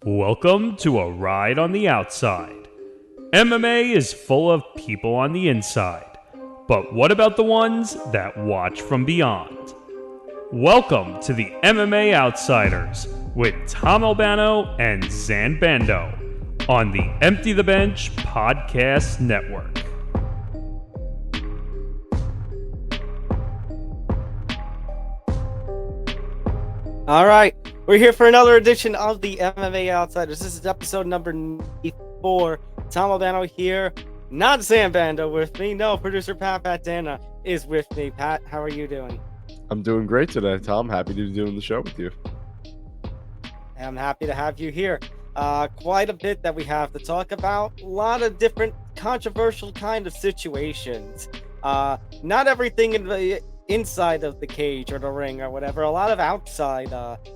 Welcome to A Ride on the Outside. MMA is full of people on the inside, but what about the ones that watch from beyond? Welcome to the MMA Outsiders with Tom Albano and Zain Bando on the Empty the Bench Podcast Network. All right, we're here for another edition of the MMA Outsiders. This is episode number 94. Tom Albano here, not Zain Bando with me. No, producer Pat Danna is with me. Pat, how are you doing? I'm doing great today, Tom. Happy to be doing the show with you. I'm happy to have you here. Quite a bit that we have to talk about. A lot of different controversial kind of situations. Not everything in the inside of the cage or the ring or whatever. A lot of outside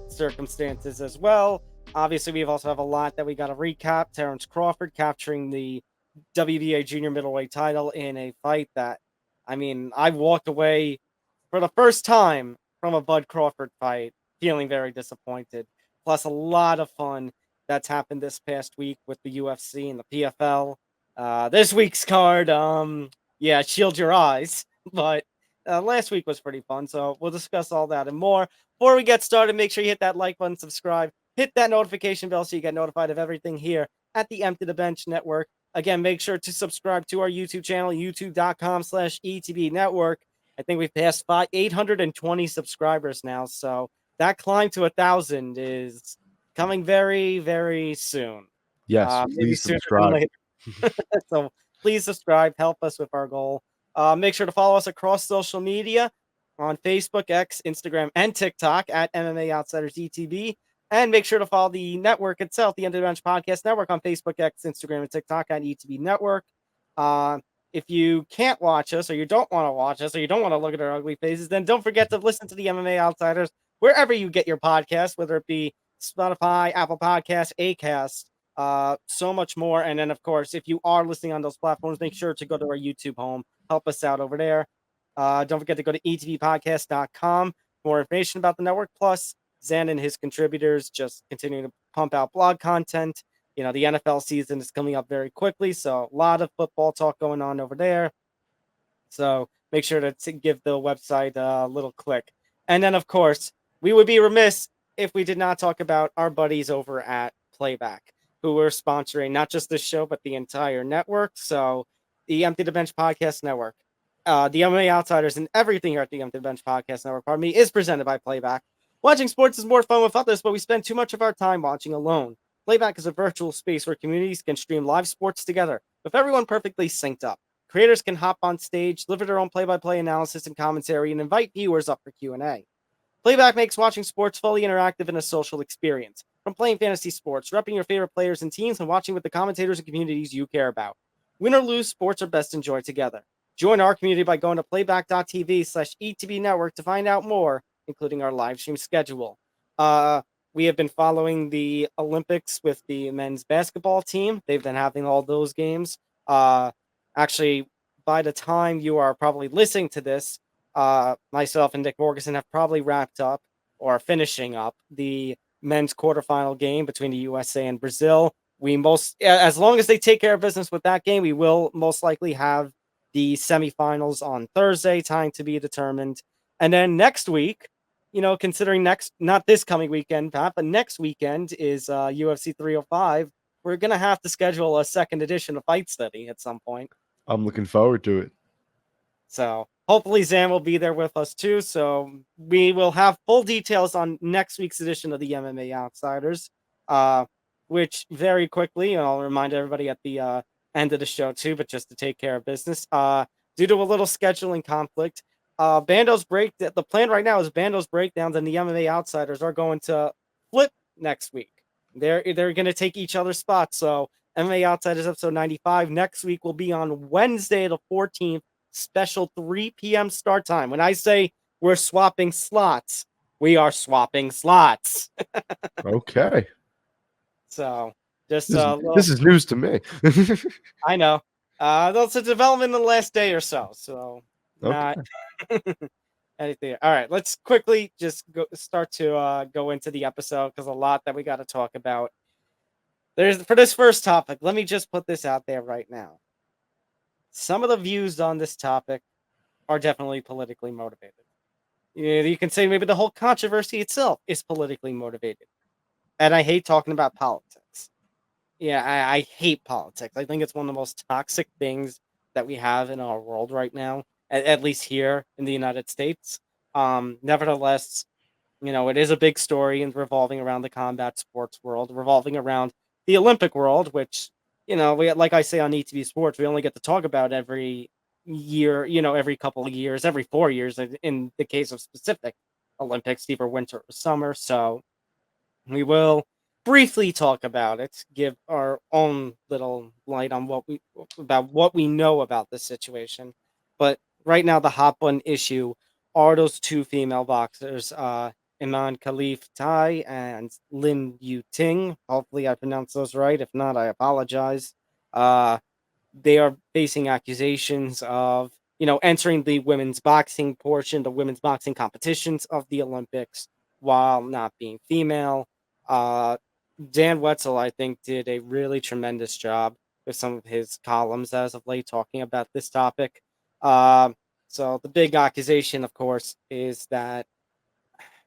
circumstances as well. Obviously, we also have a lot that we got to recap. Terence Crawford capturing the WBA junior middleweight title in a fight that, I walked away for the first time from a Bud Crawford fight feeling very disappointed. Plus a lot of fun that's happened this past week with the UFC and the PFL. This week's card, shield your eyes, but last week was pretty fun, so we'll discuss all that and more. Before we get started, make sure you hit that like button, subscribe, hit that notification bell so you get notified of everything here at the Empty the Bench Network. Again, make sure to subscribe to our YouTube channel, youtube.com/ETB Network. I think we've passed 820 subscribers now, so that climb to 1,000 is coming very, very soon. Yes, please subscribe. So please subscribe, help us with our goal. Make sure to follow us across social media on Facebook, X, Instagram, and TikTok at MMA Outsiders ETB. And make sure to follow the network itself, the Empty the Bench Podcast Network, on Facebook, X, Instagram, and TikTok at ETB Network. If you can't watch us, or you don't want to watch us, or you don't want to look at our ugly faces, then don't forget to listen to the MMA Outsiders wherever you get your podcast, whether it be Spotify, Apple Podcasts, Acast, so much more. And then, of course, if you are listening on those platforms, make sure to go to our YouTube home. Help us out over there. Don't forget to go to etbpodcast.com for more information about the network. Plus, Zain and his contributors just continuing to pump out blog content. You know, the NFL season is coming up very quickly, so a lot of football talk going on over there. So make sure to give the website a little click. And then, of course, we would be remiss if we did not talk about our buddies over at Playback, who are sponsoring not just this show, but the entire network. So the Empty the Bench Podcast Network, the MMA Outsiders, and everything here at the Empty the Bench Podcast Network, is presented by Playback. Watching sports is more fun with others, but we spend too much of our time watching alone. Playback is a virtual space where communities can stream live sports together, with everyone perfectly synced up. Creators can hop on stage, deliver their own play-by-play analysis and commentary, and invite viewers up for Q&A. Playback makes watching sports fully interactive and a social experience. From playing fantasy sports, repping your favorite players and teams, and watching with the commentators and communities you care about. Win or lose, sports are best enjoyed together. Join our community by going to playback.tv/ETB Network to find out more, including our live stream schedule. We have been following the Olympics with the men's basketball team. They've been having all those games. Actually, by the time you are probably listening to this, myself and Dick Morganson have probably wrapped up or finishing up the men's quarterfinal game between the USA and Brazil. As long as they take care of business with that game, we will most likely have the semifinals on Thursday, time to be determined. And then next week, considering not this coming weekend, Pat, but next weekend is UFC 305. We're going to have to schedule a second edition of Fight Study at some point. I'm looking forward to it. So hopefully Zain will be there with us too. So we will have full details on next week's edition of the MMA Outsiders, which very quickly, and I'll remind everybody at the end of the show too, but just to take care of business, due to a little scheduling conflict, the plan right now is Bando's breakdowns and the MMA Outsiders are going to flip next week. They're going to take each other's spots. So MMA Outsiders episode 95 next week will be on Wednesday the 14th, special 3 p.m. start time. When I say we're swapping slots, we are swapping slots. Okay. So just this is news to me. I know. That's a development in the last day or so. So not anything. All right, let's quickly just start to go into the episode because a lot that we got to talk about. there's for this first topic, let me just put this out there right now. Some of the views on this topic are definitely politically motivated. You can say maybe the whole controversy itself is politically motivated. And I hate talking about politics. Yeah, I hate politics. I think it's one of the most toxic things that we have in our world right now, at least here in the United States. Nevertheless, it is a big story and revolving around the combat sports world, revolving around the Olympic world, which, we like I say on ETV Sports, we only get to talk about every year, every couple of years, every 4 years in the case of specific Olympics, either winter or summer. So we will briefly talk about it, give our own little light on what we know about this situation. But right now, the hot button issue are those two female boxers, Imane Khelif Tai and Yu-ting. Hopefully, I pronounced those right. If not, I apologize. They are facing accusations of, entering the women's boxing portion, the women's boxing competitions of the Olympics while not being female. Uh, Dan Wetzel, I think, did a really tremendous job with some of his columns as of late talking about this topic. So the big accusation, of course, is that,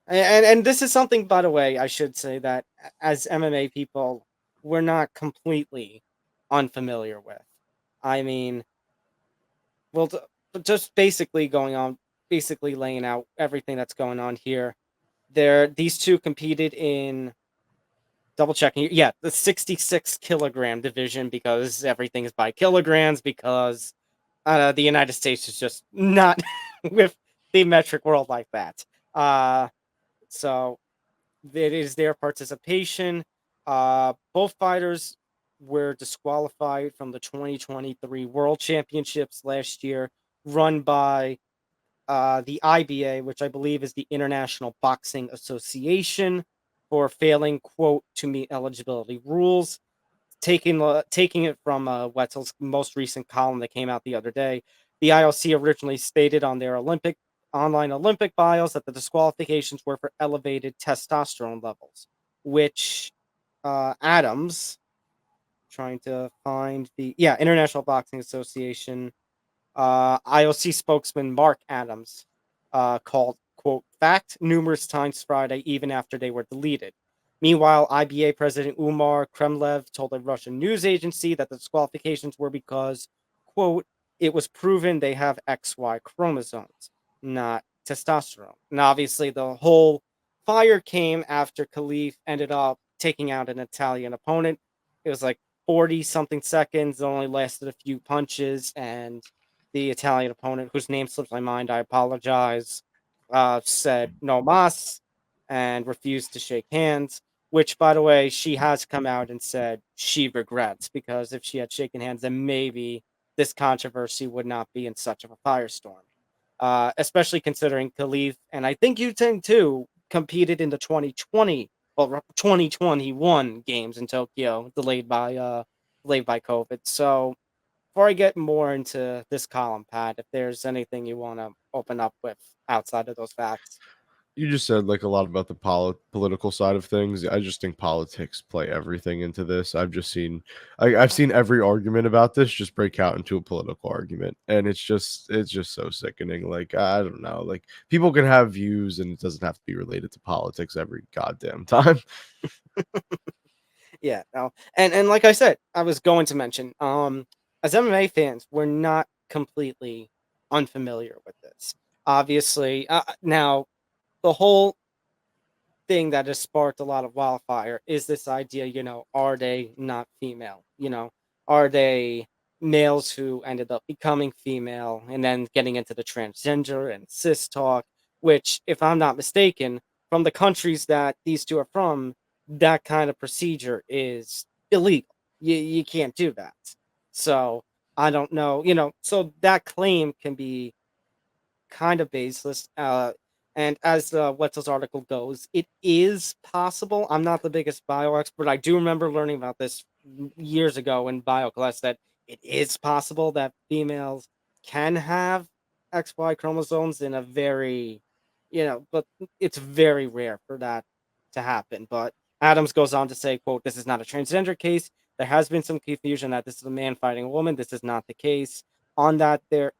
and this is something, by the way, I should say that as MMA people, we're not completely unfamiliar with. I mean, well, just basically laying out everything that's going on here. These two competed in double checking. Yeah, the 66 kilogram division because everything is by kilograms because the United States is just not with the metric world like that. So it is their participation. Both fighters were disqualified from the 2023 World Championships last year, run by the IBA, which I believe is the International Boxing Association, for failing, quote, to meet eligibility rules. Taking it from Wetzel's most recent column that came out the other day, the IOC originally stated on their online Olympic bios that the disqualifications were for elevated testosterone levels, which Adams, trying to find the International Boxing Association IOC spokesman Mark Adams called, quote, fact numerous times Friday, even after they were deleted. Meanwhile, IBA President Umar Kremlev told a Russian news agency that the disqualifications were because, quote, it was proven they have XY chromosomes, not testosterone. And obviously, the whole fire came after Khelif ended up taking out an Italian opponent. It was like 40 something seconds, it only lasted a few punches, and the Italian opponent, whose name slips my mind, I apologize, said no mas and refused to shake hands, which, by the way, she has come out and said she regrets, because if she had shaken hands, then maybe this controversy would not be in such of a firestorm. Especially considering Khelif, and I think Yu-ting too, competed in the 2021 games in Tokyo, delayed by COVID. So before I get more into this column, Pat, if there's anything you want to open up with outside of those facts. You just said like a lot about the political side of things. I just think politics play everything into this. I've seen every argument about this just break out into a political argument, and it's just so sickening. Like, I don't know, like people can have views, and it doesn't have to be related to politics every goddamn time. Yeah, no. And like I said, I was going to mention, as MMA fans, we're not completely unfamiliar with this. Obviously, now the whole thing that has sparked a lot of wildfire is this idea, are they not female? Are they males who ended up becoming female and then getting into the transgender and cis talk, which, if I'm not mistaken, from the countries that these two are from, that kind of procedure is illegal. You can't do that. So I don't know, so that claim can be kind of baseless. And as Wetzel's article goes, it is possible. I'm not the biggest bio expert. I do remember learning about this years ago in bio class that it is possible that females can have XY chromosomes in a very, but it's very rare for that to happen. But Adams goes on to say, quote, "This is not a transgender case. There has been some confusion that this is a man fighting a woman. This is not the case. On that, there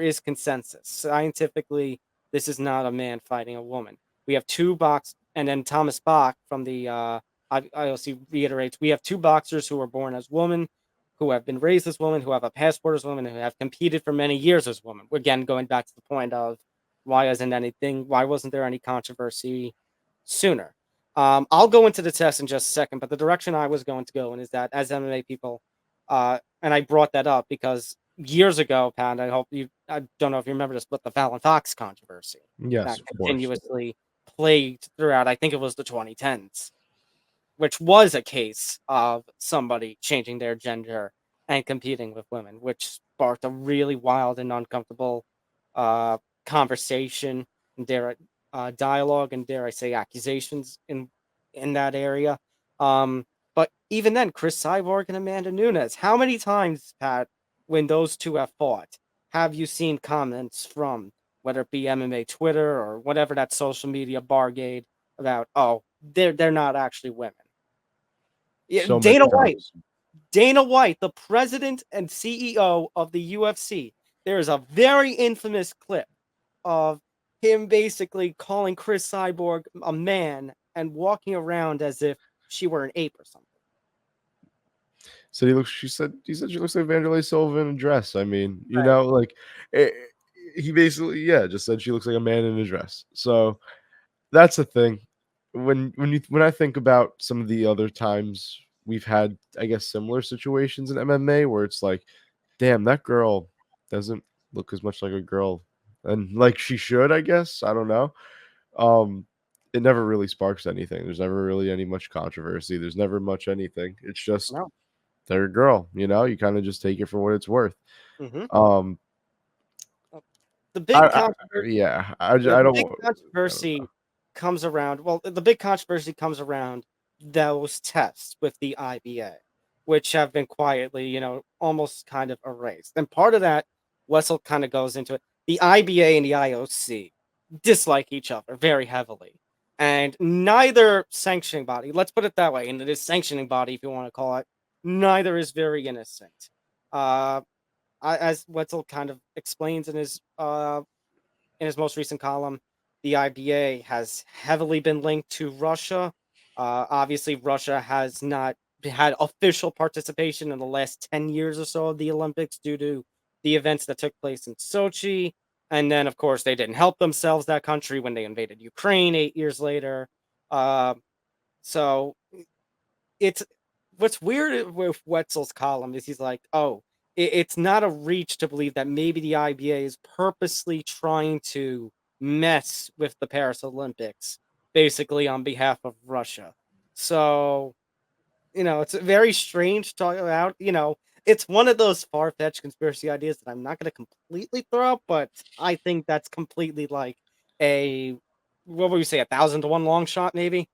is consensus. Scientifically, this is not a man fighting a woman. We have two box," and then Thomas Bach from the IOC reiterates, "We have two boxers who were born as women, who have been raised as women, who have a passport as women, who have competed for many years as women." Again, going back to the point of why wasn't there any controversy sooner? I'll go into the test in just a second, but the direction I was going to go in is that as MMA people, and I brought that up because years ago, Pat, I don't know if you remember this, but the Fallon Fox controversy Yes, that of course. continuously plagued throughout, I think it was the 2010s, which was a case of somebody changing their gender and competing with women, which sparked a really wild and uncomfortable conversation and dialogue and dare I say accusations in that area. But even then, Chris Cyborg and Amanda Nunes, how many times, Pat, when those two have fought, have you seen comments from whether it be MMA Twitter or whatever that social media bargade about, oh, they're not actually women? Yeah, So many times. Dana White, the president and CEO of the UFC, there is a very infamous clip of him basically calling Chris Cyborg a man and walking around as if she were an ape or something. He said she looks like Vanderlei Silva in a dress. I mean, you Right. know, like he basically, just said she looks like a man in a dress. So that's the thing. When I think about some of the other times we've had, I guess, similar situations in MMA where it's like, damn, that girl doesn't look as much like a girl and like she should, I guess. I don't know. It never really sparks anything. There's never really any much controversy. There's never much anything. It's just No. they're a girl, you know. You kind of just take it for what it's worth. Mm-hmm. Um, The big I don't. controversy comes around. Well, the big controversy comes around those tests with the IBA, which have been quietly, almost kind of erased. And part of that, Wessel kind of goes into it. The IBA and the IOC dislike each other very heavily. And neither sanctioning body, let's put it that way, and it is sanctioning body, if you want to call it, neither is very innocent. As Wetzel kind of explains in his most recent column, the IBA has heavily been linked to Russia. Obviously, Russia has not had official participation in the last 10 years or so of the Olympics due to the events that took place in Sochi. And then, of course, they didn't help themselves, that country, when they invaded Ukraine 8 years later. So it's what's weird with Wetzel's column is he's like, oh, it's not a reach to believe that maybe the IBA is purposely trying to mess with the Paris Olympics, basically on behalf of Russia. So, it's very strange to talk about. It's one of those far-fetched conspiracy ideas that I'm not going to completely throw out, but I think that's completely like what would you say, 1,000 to 1 long shot, maybe?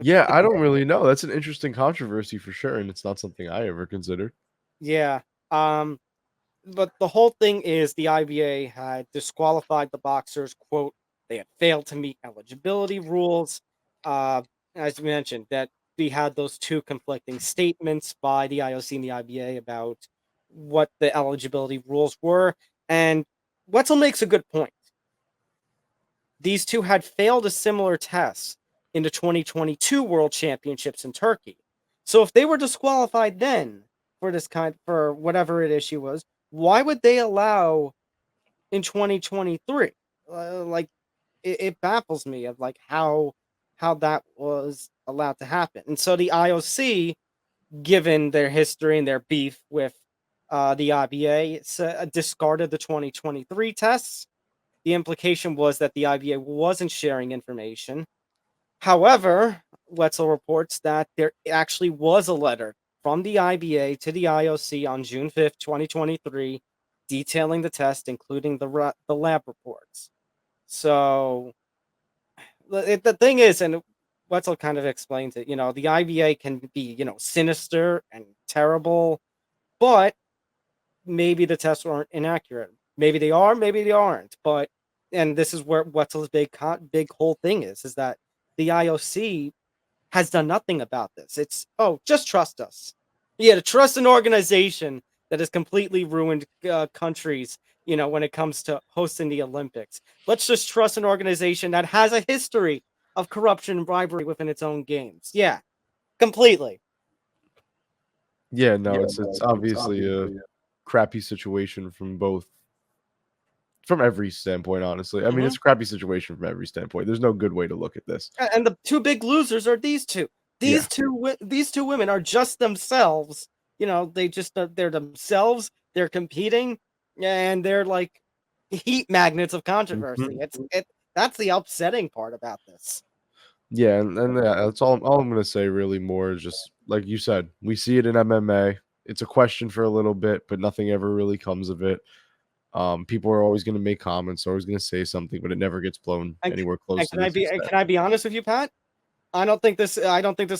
Yeah, I don't really know. That's an interesting controversy for sure, and it's not something I ever considered. Yeah. But the whole thing is the IBA had disqualified the boxers, quote, they had failed to meet eligibility rules. As mentioned, that we had those two conflicting statements by the IOC and the IBA about what the eligibility rules were. And Wetzel makes a good point. These two had failed a similar test in the 2022 World Championships in Turkey. So if they were disqualified then for whatever issue was, why would they allow in 2023? It baffles me of like how that was allowed to happen. And so the IOC, given their history and their beef with the IBA, discarded the 2023 tests. The implication was that the IBA wasn't sharing information. However, Wetzel reports that there actually was a letter from the IBA to the IOC on June 5th, 2023, detailing the test, including the lab reports. So the thing is, and Wetzel kind of explains it, the IBA can be, sinister and terrible, but maybe the tests aren't inaccurate. Maybe they are, maybe they aren't. And this is where Wetzel's big whole thing is that the IOC has done nothing about this. It's, oh, just trust us. Yeah, to trust an organization that has completely ruined countries, when it comes to hosting the Olympics. Let's just trust an organization that has a history of corruption and bribery within its own games. Yeah, completely. Yeah, no, it's obviously a crappy situation from every standpoint, honestly. I mean, it's a crappy situation from every standpoint. There's no good way to look at this. And the two big losers are these two. These two women are just themselves. They're themselves. They're competing, and they're like heat magnets of controversy. That's the upsetting part about this. Yeah, and that's all I'm gonna say. Really, more is just like you said. We see it in MMA. It's a question for a little bit, but nothing ever really comes of it. People are always going to make comments, always going to say something, but it never gets blown anywhere close. Can I be honest with you, Pat? I don't think this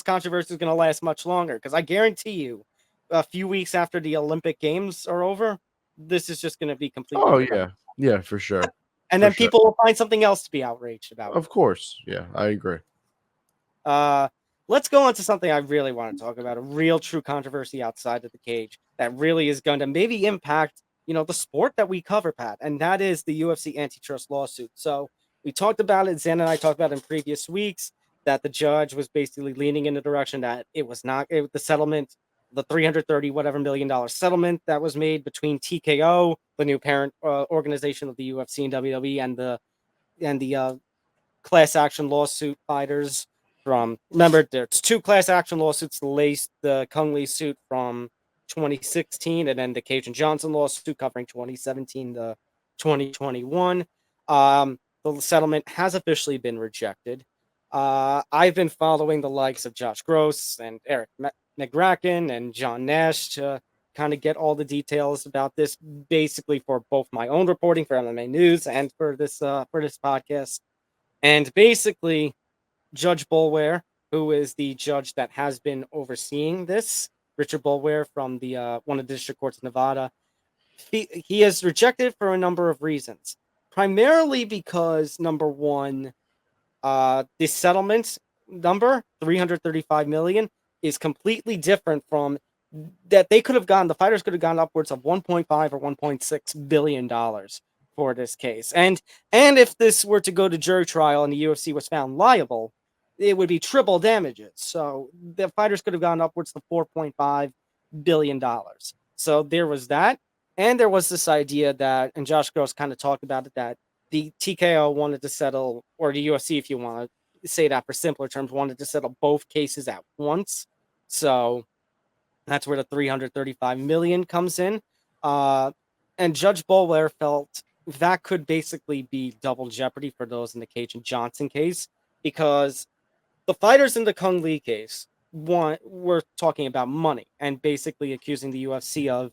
controversy is going to last much longer, because I guarantee you, a few weeks after the Olympic Games are over, this is just going to be completely. Oh yeah, for sure. And then people will find something else to be outraged about. Of course, yeah, I agree. Let's go on to something I really want to talk about, a real true controversy outside of the cage that really is going to maybe impact, the sport that we cover, Pat, and that is the UFC antitrust lawsuit. So we talked about it, Zain and I talked about it in previous weeks, that the judge was basically leaning in the direction that it was not the settlement, the $330 million settlement that was made between TKO, the new parent organization of the UFC and WWE, and the class action lawsuit fighters remember, there's two class action lawsuits, the Kung Lee suit from 2016, and then the Cajun Johnson lawsuit covering 2017 to 2021. The settlement has officially been rejected. I've been following the likes of Josh Gross and Eric McGracken and John Nash to kind of get all the details about this, basically for both my own reporting for MMA News and for this podcast. And basically, Judge Boulware, who is the judge that has been overseeing this, Richard Boulware from the one of the district courts of Nevada, he has rejected for a number of reasons. Primarily because, number one, the settlement number, $335 million, is completely different from that. The fighters could have gone upwards of $1.5 or $1.6 billion for this case. And if this were to go to jury trial and the UFC was found liable, it would be triple damages. So the fighters could have gone upwards to $4.5 billion. So there was that. And there was this idea that, and Josh Gross kind of talked about it, that the TKO wanted to settle, or the UFC, if you want to say that for simpler terms, wanted to settle both cases at once. So that's where the $335 million comes in. And Judge Boulware felt that could basically be double jeopardy for those in the Cajun Johnson case, because the fighters in the Kung Lee case were talking about money and basically accusing the UFC of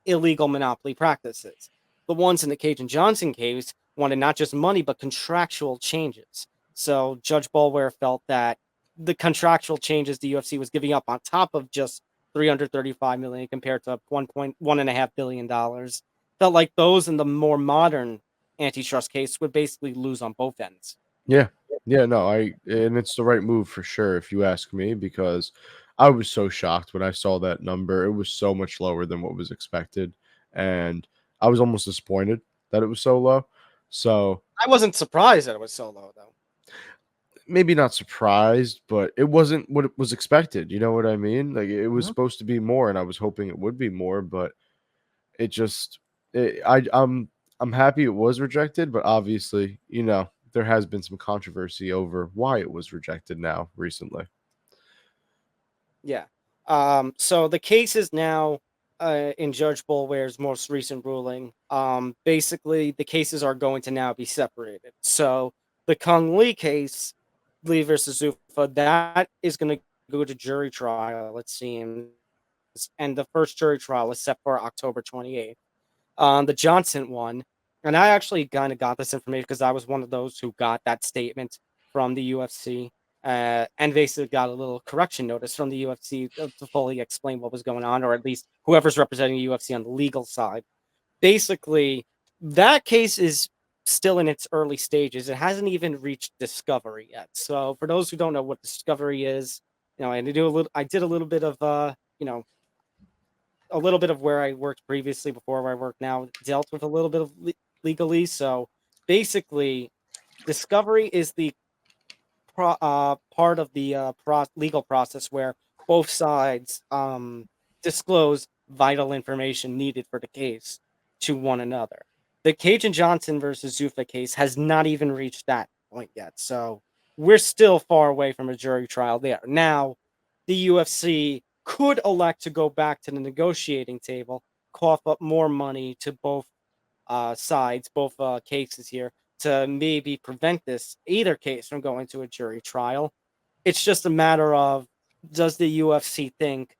illegal monopoly practices. The ones in the Cajun Johnson case wanted not just money, but contractual changes. So Judge Boulware felt that the contractual changes the UFC was giving up on top of just $335 million compared to $1.5 billion, felt like those in the more modern antitrust case would basically lose on both ends. Yeah, no, and it's the right move for sure, if you ask me, because I was so shocked when I saw that number. It was so much lower than what was expected, and I was almost disappointed that it was so low. So I wasn't surprised that it was so low, though. Maybe not surprised, but it wasn't what it was expected. You know what I mean? Like, it was supposed to be more, and I was hoping it would be more, but I'm happy it was rejected, but obviously, there has been some controversy over why it was rejected now recently. Yeah. So the case is now in Judge Boulware's most recent ruling. Basically, the cases are going to now be separated. So the Kung Lee case, Lee versus Zuffa, that is going to go to jury trial, it seems. And the first jury trial is set for October 28th. The Johnson one, and I actually kind of got this information because I was one of those who got that statement from the UFC, and basically got a little correction notice from the UFC to fully explain what was going on, or at least whoever's representing the UFC on the legal side. Basically, that case is still in its early stages. It hasn't even reached discovery yet. So for those who don't know what discovery is, I did a little bit of a little bit of where I worked previously before where I work now, dealt with a little bit of legalese. So basically, discovery is the part of the legal process where both sides disclose vital information needed for the case to one another. The Cage and Johnson versus Zuffa case has not even reached that point yet. So we're still far away from a jury trial there. Now, the UFC could elect to go back to the negotiating table, cough up more money to both sides, both cases here, to maybe prevent either case from going to a jury trial. It's just a matter of, does the UFC think,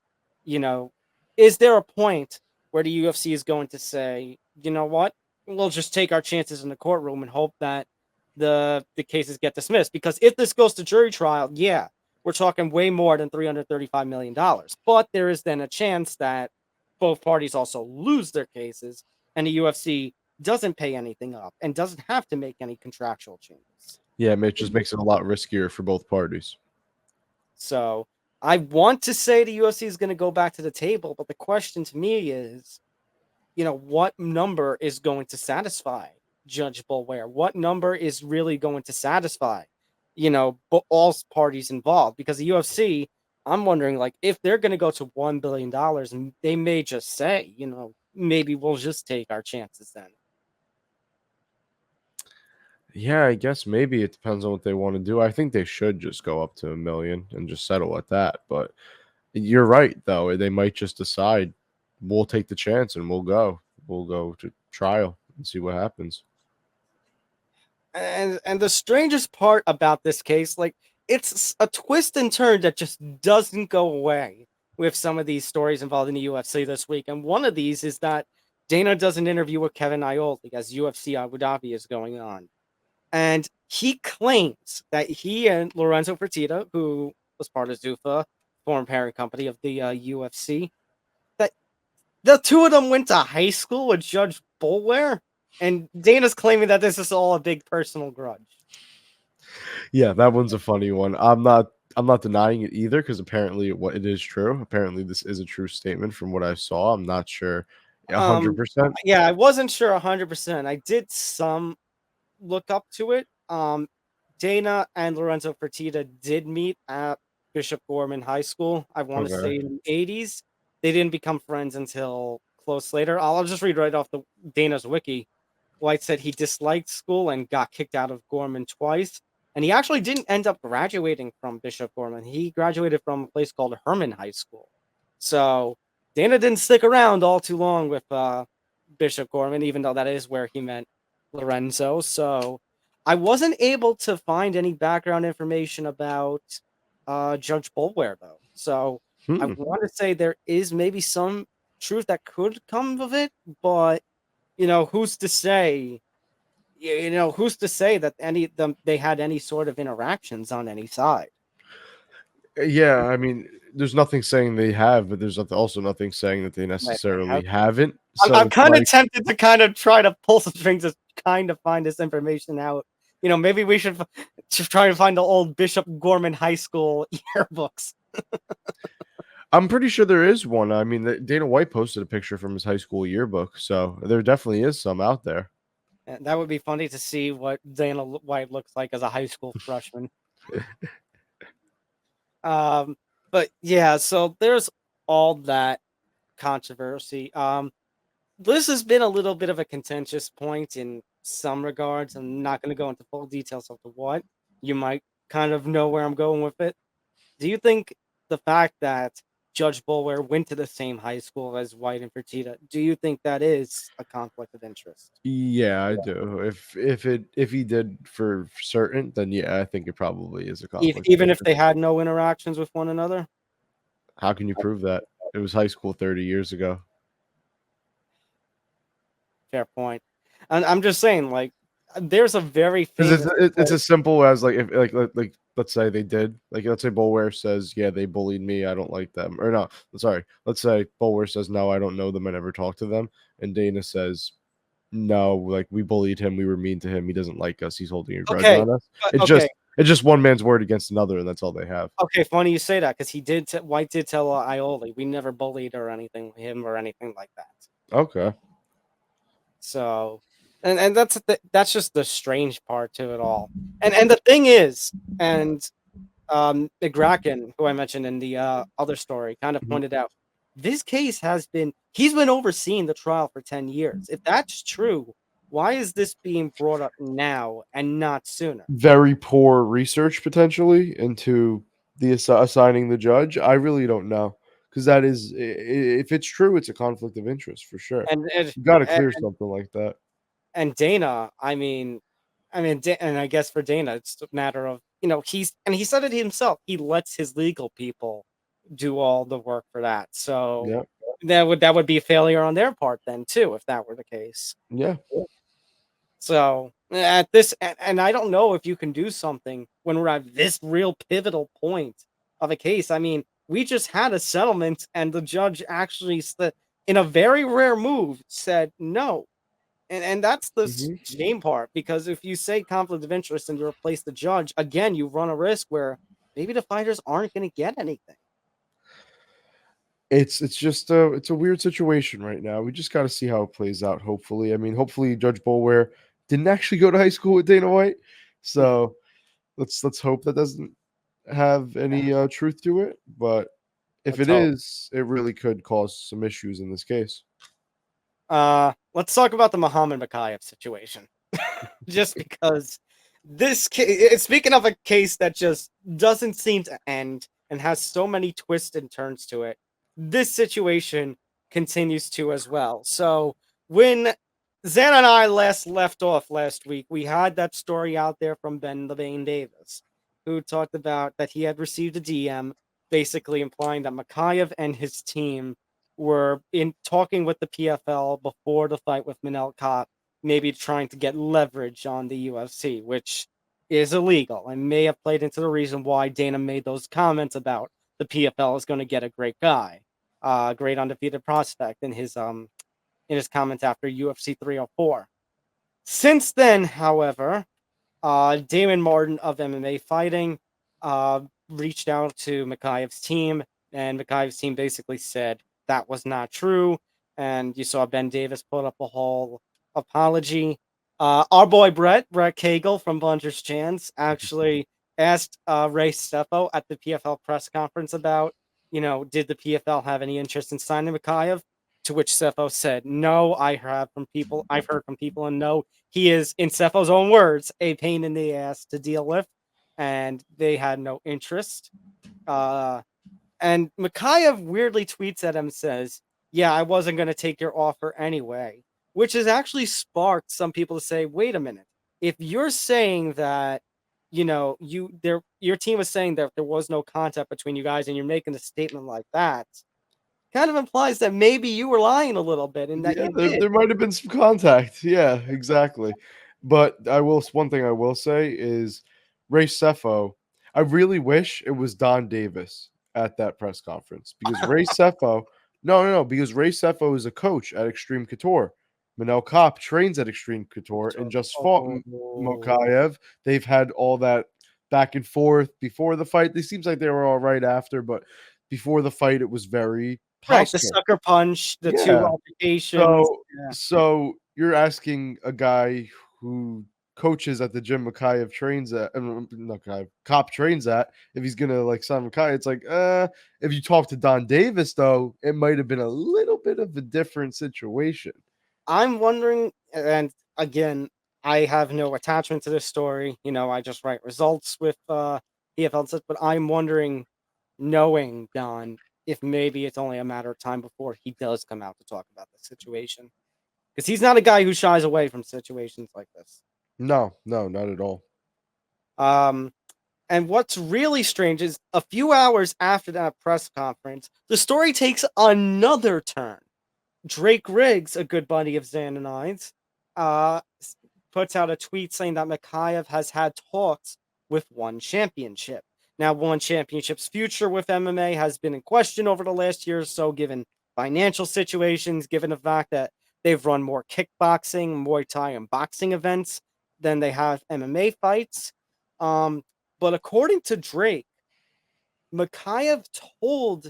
is there a point where the UFC is going to say, you know what, we'll just take our chances in the courtroom and hope that the cases get dismissed? Because if this goes to jury trial, yeah, we're talking way more than $335 million. But there is then a chance that both parties also lose their cases and the UFC doesn't pay anything up and doesn't have to make any contractual changes. Yeah, it just makes it a lot riskier for both parties. So I want to say the UFC is going to go back to the table, but the question to me is, what number is going to satisfy Judge Boulware? What number is really going to satisfy, all parties involved? Because the UFC, I'm wondering, like, if they're going to go to $1 billion, and they may just say, maybe we'll just take our chances then. Yeah, I guess maybe it depends on what they want to do. I think they should just go up to $1 million and just settle at that. But you're right, though. They might just decide we'll take the chance and we'll go to trial and see what happens. And the strangest part about this case, like, it's a twist and turn that just doesn't go away with some of these stories involved in the UFC this week. And one of these is that Dana does an interview with Kevin Iole as UFC Abu Dhabi is going on. And he claims that he and Lorenzo Fertitta, who was part of Zuffa, former parent company of the UFC, that the two of them went to high school with Judge Boulware. And Dana's claiming that this is all a big personal grudge. Yeah, that one's a funny one. I'm not denying it either, because apparently it is true. Apparently this is a true statement from what I saw. I'm not sure 100%. Yeah, I wasn't sure 100%. I did some look up to it. Dana and Lorenzo Fertitta did meet at Bishop Gorman High School. I want to say in the 80s. They didn't become friends until close later. I'll just read right off the Dana's wiki. White said he disliked school and got kicked out of Gorman twice. And he actually didn't end up graduating from Bishop Gorman. He graduated from a place called Herman High School. So Dana didn't stick around all too long with Bishop Gorman, even though that is where he met Lorenzo. So I wasn't able to find any background information about Judge Boulware, though. So I want to say there is maybe some truth that could come of it, but who's to say? Who's to say that any of them they had any sort of interactions on any side? Yeah, I mean, there's nothing saying they have, but there's also nothing saying that they necessarily haven't. So I'm kind of tempted to kind of try to pull some strings to kind of find this information out. Maybe we should try to find the old Bishop Gorman High School yearbooks. I'm pretty sure there is one. I mean, Dana White posted a picture from his high school yearbook, so there definitely is some out there. And that would be funny to see what Dana White looks like as a high school freshman. But yeah, so there's all that controversy. This has been a little bit of a contentious point in some regards. I'm not going to go into full details of what. You might kind of know where I'm going with it. Do you think the fact that Judge Boulware went to the same high school as White and Fertitta, do you think that is a conflict of interest? Yeah, I do. If he did for certain, then yeah, I think it probably is a conflict. Even if they had no interactions with one another? How can you prove that? It was high school 30 years ago. Fair point. And I'm just saying, like, there's a very famous it's as simple as like if like let's say they did, like let's say Boulware says, yeah, they bullied me, I don't like them, or no, sorry, let's say Boulware says, no, I don't know them, I never talked to them, and Dana says, no, like we bullied him, we were mean to him, he doesn't like us, he's holding a grudge Okay, on us. but It's just one man's word against another, and that's all they have. okay, funny you say that because he did. White did tell Ioli we never bullied or anything him or anything like that. Okay. So, and that's just the strange part to it all. And the thing is, and McGracken, who I mentioned in the other story, kind of Mhm. pointed out this case he's been overseeing the trial for 10 years. If that's true, why is this being brought up now and not sooner? Very poor research potentially into the assigning the judge. I really don't know because that is if it's true, it's a conflict of interest for sure. And and, You got to and clear something like that. and Dana, and I guess for Dana, it's a matter of he said it himself. He lets his legal people do all the work for that. So Yeah, that would be a failure on their part then too, if that were the case. yeah. So at this, and I don't know if you can do something when we're at this real pivotal point of a case. I mean, we just had a settlement, and the judge actually, in a very rare move, said no. And that's the Mhm. shame part, because if you say conflict of interest and you replace the judge, again, you run a risk where maybe the fighters aren't going to get anything. It's just it's a weird situation right now. We just got to see how it plays out. Hopefully, I mean, hopefully Judge Boulware didn't actually go to high school with Dana White, so let's hope that doesn't have any truth to it. But if Let's it hope. is, it really could cause some issues in this case. Let's talk about the Muhammad Mokaev situation. Just because this case, speaking of a case that just doesn't seem to end and has so many twists and turns to it, this situation continues to as well. So when Zan and I last left off last week, we had that story out there from Ben the Bane Davis, who talked about that he had received a DM basically implying that Mokaev and his team were in talking with the PFL before the fight with Manel Kape, maybe trying to get leverage on the UFC, which is illegal and may have played into the reason why Dana made those comments about the PFL is going to get a great guy, great undefeated prospect in his comments after UFC 304. Since then, however, Damon Martin of MMA Fighting reached out to Mokaev's team, and Mokaev's team basically said that was not true. And you saw Ben Davis put up a whole apology. Our boy Brett Cagle from Bunger's Chance actually asked Ray Steffo at the PFL press conference about, did the PFL have any interest in signing Mokaev? To which Steffo said, "No, I've heard from people, and no, he is, in Cepho's own words, a pain in the ass to deal with, and they had no interest." And Mokaev weirdly tweets at him and says, "Yeah, I wasn't going to take your offer anyway," which has actually sparked some people to say, "Wait a minute. If you're saying that, your team was saying that there was no contact between you guys, and you're making a statement like that, kind of implies that maybe you were lying a little bit and that Yeah, you there, did." there might have been some contact. Yeah, exactly. But one thing I will say is Ray Cepho, I really wish it was Don Davis at that press conference because Ray Cepho, no, because Ray Cepho is a coach at Extreme Couture. Manel Kape trains at Extreme Couture and just fought Oh. Mokaev. They've had all that back and forth before the fight. It seems like they were all right after, but before the fight, it was very Right, the hostile. sucker punch, the 2 Yeah. altercations. So Yeah. so you're asking a guy who coaches at the gym Mokaev trains at not Mokaev, Cop trains at, if he's gonna like sign Mokaev, it's like, if you talk to Don Davis though, it might have been a little bit of a different situation. I'm wondering, and again, I have no attachment to this story, I just write results with, PFL and such, but I'm wondering, knowing Don, if maybe it's only a matter of time before he does come out to talk about the situation, because he's not a guy who shies away from situations like this. No, no, not at all. Um And what's really strange is a few hours after that press conference, the story takes another turn. Drake Riggs, a good buddy of Zan and I's, puts out a tweet saying that Mokaev has had talks with One Championship. Now, One Championship's future with MMA has been in question over the last year or so, given financial situations, given the fact that They've run more kickboxing, Muay Thai, and boxing events than they have MMA fights. But according to Drake, Mokaev told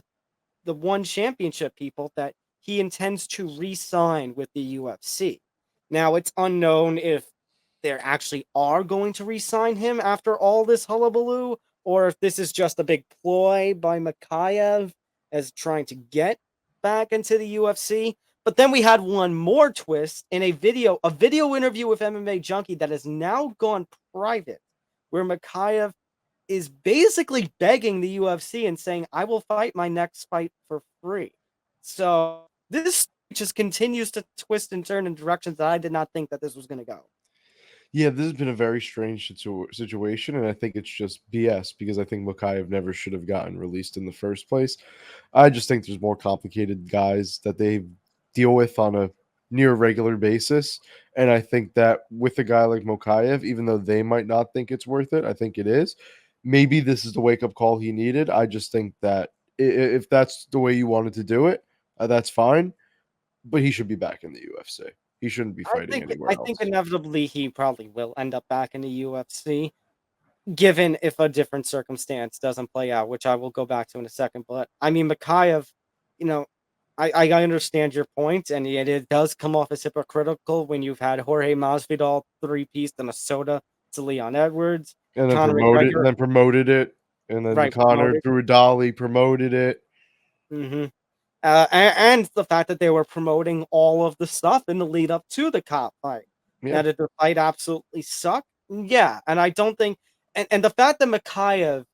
the One Championship people that he intends to re-sign with the UFC. Now, it's unknown if they actually are going to re-sign him after all this hullabaloo, or if this is just a big ploy by Mokaev as trying to get back into the UFC. But then we had one more twist in a video interview with MMA Junkie that has now gone private, where Mokaev is basically begging the UFC and saying, I will fight my next fight for free. So this just continues to twist and turn in directions that I did not think that this was going to go. Yeah, this has been a very strange situation, and I think it's just BS because I think Mokaev never should have gotten released in the first place. I just think there's more complicated guys that they deal with on a near regular basis, and I think that with a guy like Mokaev, even though they might not think it's worth it, I think it is. Maybe this is the wake-up call he needed. I just think that if that's the way you wanted to do it, that's fine, but he should be back in the UFC. He shouldn't be fighting anywhere I else. think inevitably he probably will end up back in the UFC, given if a different circumstance doesn't play out, which I will go back to in a second. But I mean, Mokaev, you know, I understand your point, and it does come off as hypocritical when you've had Jorge Masvidal three-piece and a soda to Leon Edwards, And then Conor promoted, McGregor, and then promoted it, and then right? Connor Promoted. through a dolly promoted it. Mm-hmm. And the fact that they were promoting all of the stuff in the lead up to the cop fight. Yeah. Now, did the fight absolutely suck? Yeah, and I don't think, and the fact that Mokaev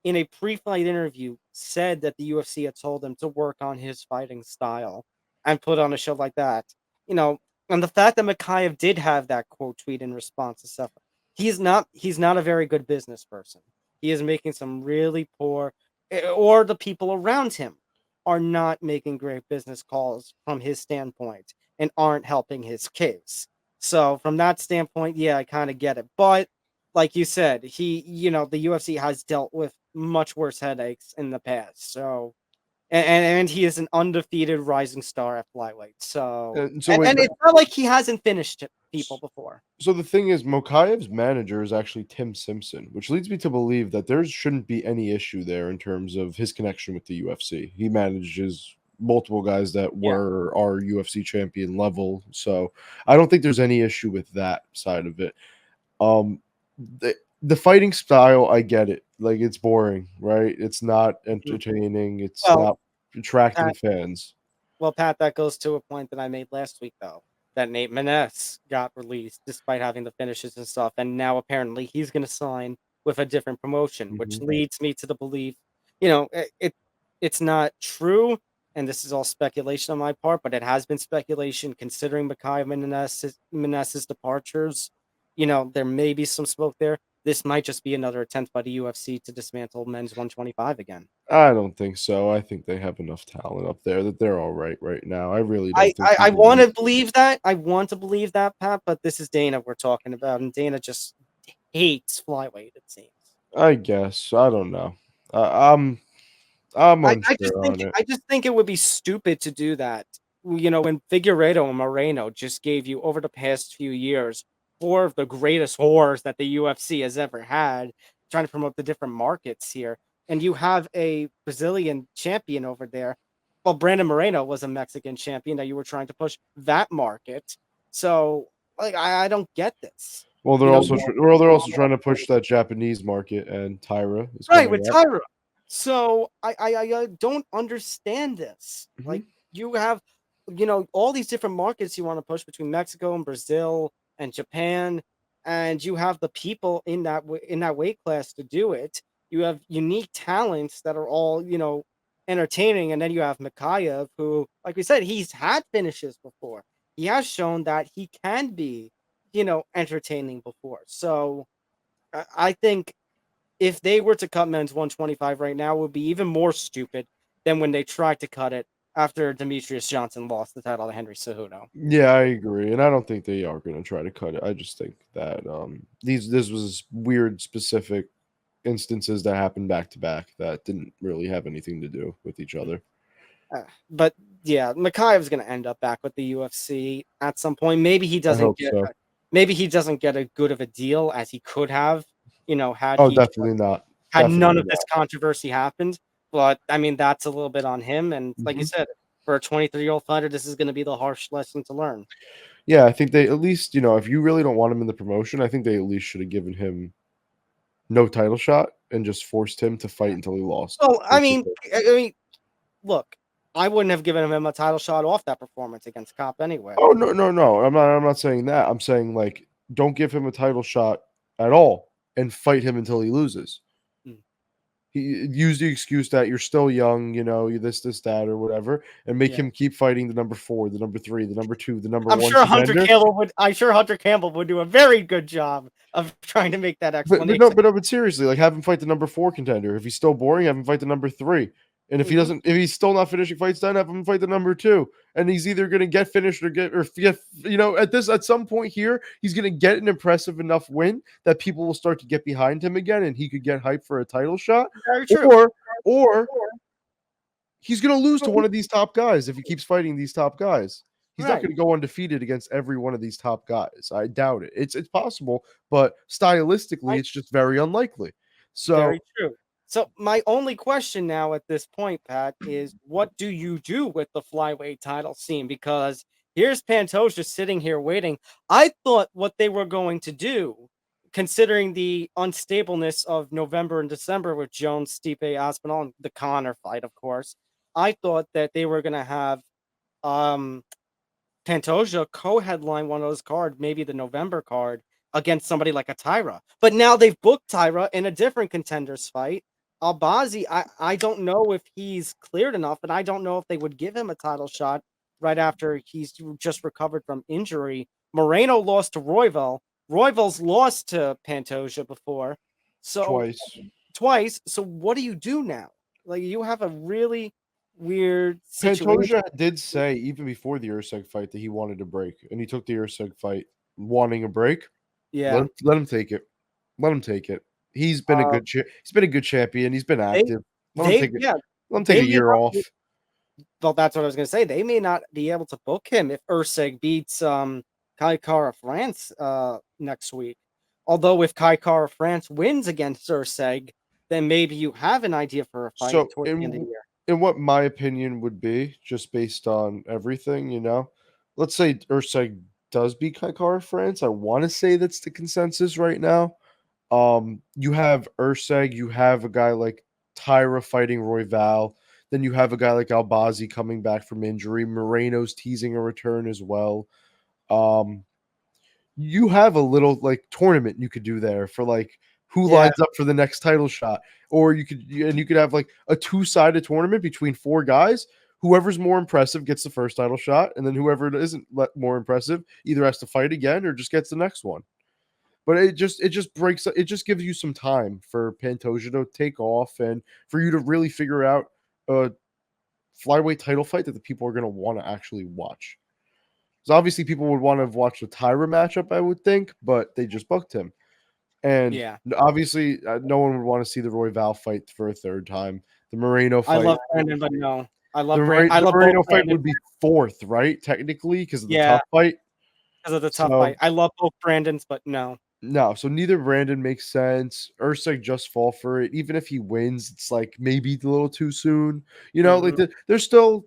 in a pre-fight interview said that the UFC had told him to work on his fighting style and put on a show like that, and the fact that Mokaev did have that quote tweet in response to stuff, he's not a very good business person. He is making some really poor, or the people around him are not making great business calls from his standpoint and aren't helping his case. So from that standpoint, yeah, I kind of get it. But like you said, the UFC has dealt with much worse headaches in the past. So and he is an undefeated rising star at flyweight. So and it's not like he hasn't finished people before. So the thing is, Mokaev's manager is actually Tim Simpson, which leads me to believe that there shouldn't be any issue there in terms of his connection with the UFC. He manages multiple guys that were our UFC champion level, so I don't think there's any issue with that side of it. The fighting style, I get it. Like, it's boring, right? It's not entertaining. It's not attracting fans. Well, Pat, that goes to a point that I made last week, though, that Nate Maness got released despite having the finishes and stuff, and now apparently he's going to sign with a different promotion, which leads me to the belief, it's not true, and this is all speculation on my part, but it has been speculation considering Mokaev and Maness's departures. There may be some smoke there. This might just be another attempt by the UFC to dismantle men's 125 again. I don't think so. I think they have enough talent up there that they're all right now. I really don't think I want to believe that. I want to believe that, Pat, but this is Dana we're talking about, and Dana just hates flyweight, it seems. I guess. I don't know. I'm unsure on it. I just think it would be stupid to do that. When Figueiredo and Moreno just gave you, over the past few years, four of the greatest whores that the UFC has ever had, trying to promote the different markets here. And you have a Brazilian champion over there. Well, Brandon Moreno was a Mexican champion that you were trying to push that market. So, I don't get this. Well, they're also trying to push that Japanese market, and Tyra is right with Tyra. So I don't understand this. Like, you have, all these different markets you want to push between Mexico and Brazil and Japan, and you have the people in that weight class to do it. You have unique talents that are all, entertaining, and then you have Mokaev, who, like we said, he's had finishes before. He has shown that he can be, entertaining before. So I think if they were to cut men's 125 right now, it would be even more stupid than when they tried to cut it after Demetrius Johnson lost the title to Henry Cejudo. Yeah, I agree, and I don't think they are going to try to cut it. I just think that this was weird, specific instances that happened back to back that didn't really have anything to do with each other. But yeah, Mokaev's going to end up back with the UFC at some point. Maybe he I doesn't hope get. so. Maybe he doesn't get a good of a deal as he could have. Had Oh, he definitely not. had none Definitely of this controversy happened. But I mean, that's a little bit on him. And like you not. said, for a 23-year-old fighter, this is going to be the harsh lesson to learn. Yeah, I think they at least, if you really don't want him in the promotion, I think they at least should have given him no title shot and just forced him to fight until he lost. Well, Basically. I mean, look, I wouldn't have given him a title shot off that performance against Cop anyway. Oh no, no, no. I'm not saying that. I'm saying like don't give him a title shot at all and fight him until he loses. Mm. He use the excuse that you're still young, you this, that, or whatever, and make Yeah. him keep fighting the number 4, the number 3, the number 2, the number I'm 1 sure Hunter contender. Campbell would do a very good job of trying to make that But explanation. but seriously, like have him fight the number 4 contender. If he's still boring, have him fight the number 3. And if Mhm. if he's still not finishing fights, then have him fight the number 2. And he's either going to get finished or get at some point here, he's going to get an impressive enough win that people will start to get behind him again, and he could get hyped for a title shot. Very true. Or he's going to lose to one of these top guys if he keeps fighting these top guys. He's not Right. going to go undefeated against every one of these top guys. I doubt it. It's possible, but stylistically, it's just very unlikely. So Very true. So my only question now at this point, Pat, is what do you do with the flyweight title scene? Because here's Pantoja just sitting here waiting. I thought what they were going to do, considering the unstableness of November and December with Jones, Stipe, Aspinall, and the Conor fight, of course, I thought that they were going to have Pantoja co-headline one of those cards, maybe the November card, against somebody like a Tyra. But now they've booked Tyra in a different contenders fight. Albazi, I don't know if he's cleared enough, and I don't know if they would give him a title shot right after he's just recovered from injury. Moreno lost to Royval. Royval's lost to Pantoja before. So twice. So what do you do now? Like, you have a really weird situation. Pantoja did say even before the Usyk fight that he wanted a break, and he took the Usyk fight wanting a break. Yeah. Let him take it. Let him take it. He's been a good he's been a good champion. He's been active. Let him take it. Let him take a year off. Well, that's what I was going to say. They may not be able to book him if Usyk beats Kai Kara France next week. Although if Kai Kara France wins against Usyk, then maybe you have an idea for a fight So towards the end of the year. in what my opinion would be, just based on everything, let's say Usyk does beat Kai Kara France. I want to say that's the consensus right now. You have Usyk, you have a guy like Tyra fighting Royval, then you have a guy like Albazi coming back from injury. Moreno's teasing a return as well. You have a little like tournament you could do there for like who lines up for the next title shot, or you could have like a 2-sided tournament between 4 guys. Whoever's more impressive gets the first title shot, and then whoever isn't more impressive either has to fight again or just gets the next one. But it just gives you some time for Pantoja to take off and for you to really figure out a flyweight title fight that the people are going to want to actually watch. Because obviously people would want to have watched the Tyra matchup, I would think, but they just booked him. And obviously no one would want to see the Royval fight for a third time. The Moreno fight. I love Brandon, but no. I love the Moreno fight would be 4th, right? Technically, because of the tough fight. Because of the tough fight. I love both Brandons, but no. No, so neither Brandon makes sense. Usyk just fall for it. Even if he wins, it's like maybe a little too soon. Like there's still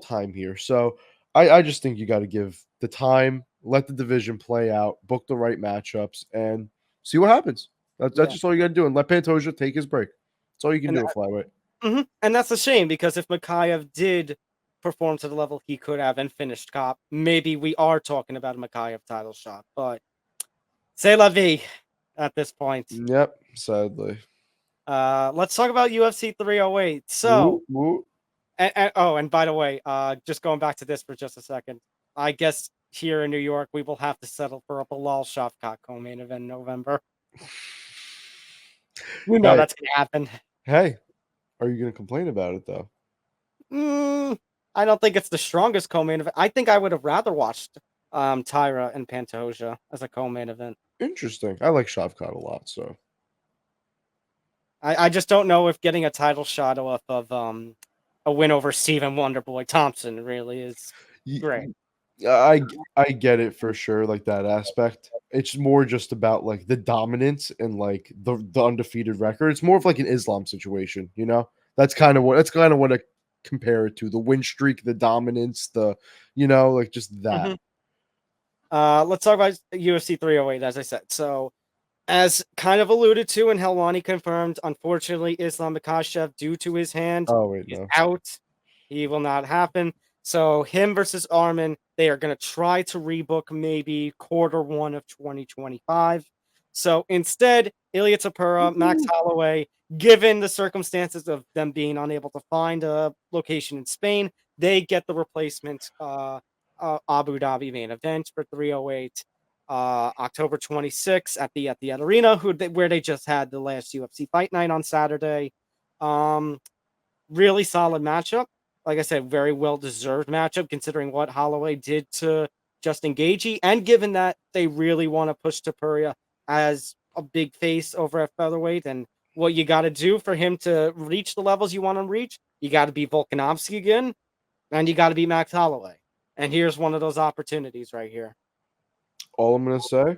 time here. So I just think you got to give the time, let the division play out, book the right matchups, and see what happens. That's just all you got to do, and let Pantoja take his break. That's all you can do at flyweight. And that's a shame, because if Mokaev did perform to the level he could have and finished Cop, maybe we are talking about a Mokaev title shot. But c'est la vie at this point. Yep, sadly. Let's talk about UFC 308. So, and by the way, just going back to this for just a second, I guess here in New York we will have to settle for a Bilal Shavkat co-main event in November. We know that's gonna happen. Hey, are you gonna complain about it though? I don't think it's the strongest co-main event. I think I would have rather watched Tyra and Pantoja as a co-main event. Interesting. I like Shavkat a lot, so I just don't know if getting a title shot off of a win over Stephen Wonderboy Thompson really is great. I get it for sure, like that aspect. It's more just about like the dominance and like the undefeated record. It's more of like an Islam situation, you know. That's kind of what I compare it to. The win streak, the dominance, like just that. Let's talk about UFC 308, as I said. So, as kind of alluded to and Helwani confirmed, unfortunately, Islam Makhachev, due to his hand, Oh wait, is no. out. He will not happen. So, him versus Arman, they are going to try to rebook maybe Q1 of 2025. So, instead, Ilya Tapura, Max Holloway, given the circumstances of them being unable to find a location in Spain, they get the replacement Abu Dhabi main event for 308. October 26th at the Etihad Arena, where they just had the last UFC fight night on Saturday. Really solid matchup. Like I said, very well deserved matchup considering what Holloway did to Justin Gaethje, and given that they really want to push Topuria as a big face over at featherweight, and what you got to do for him to reach the levels you want to reach, you got to beat Volkanovski again, and you got to beat Max Holloway. And here's one of those opportunities right here. All I'm gonna say,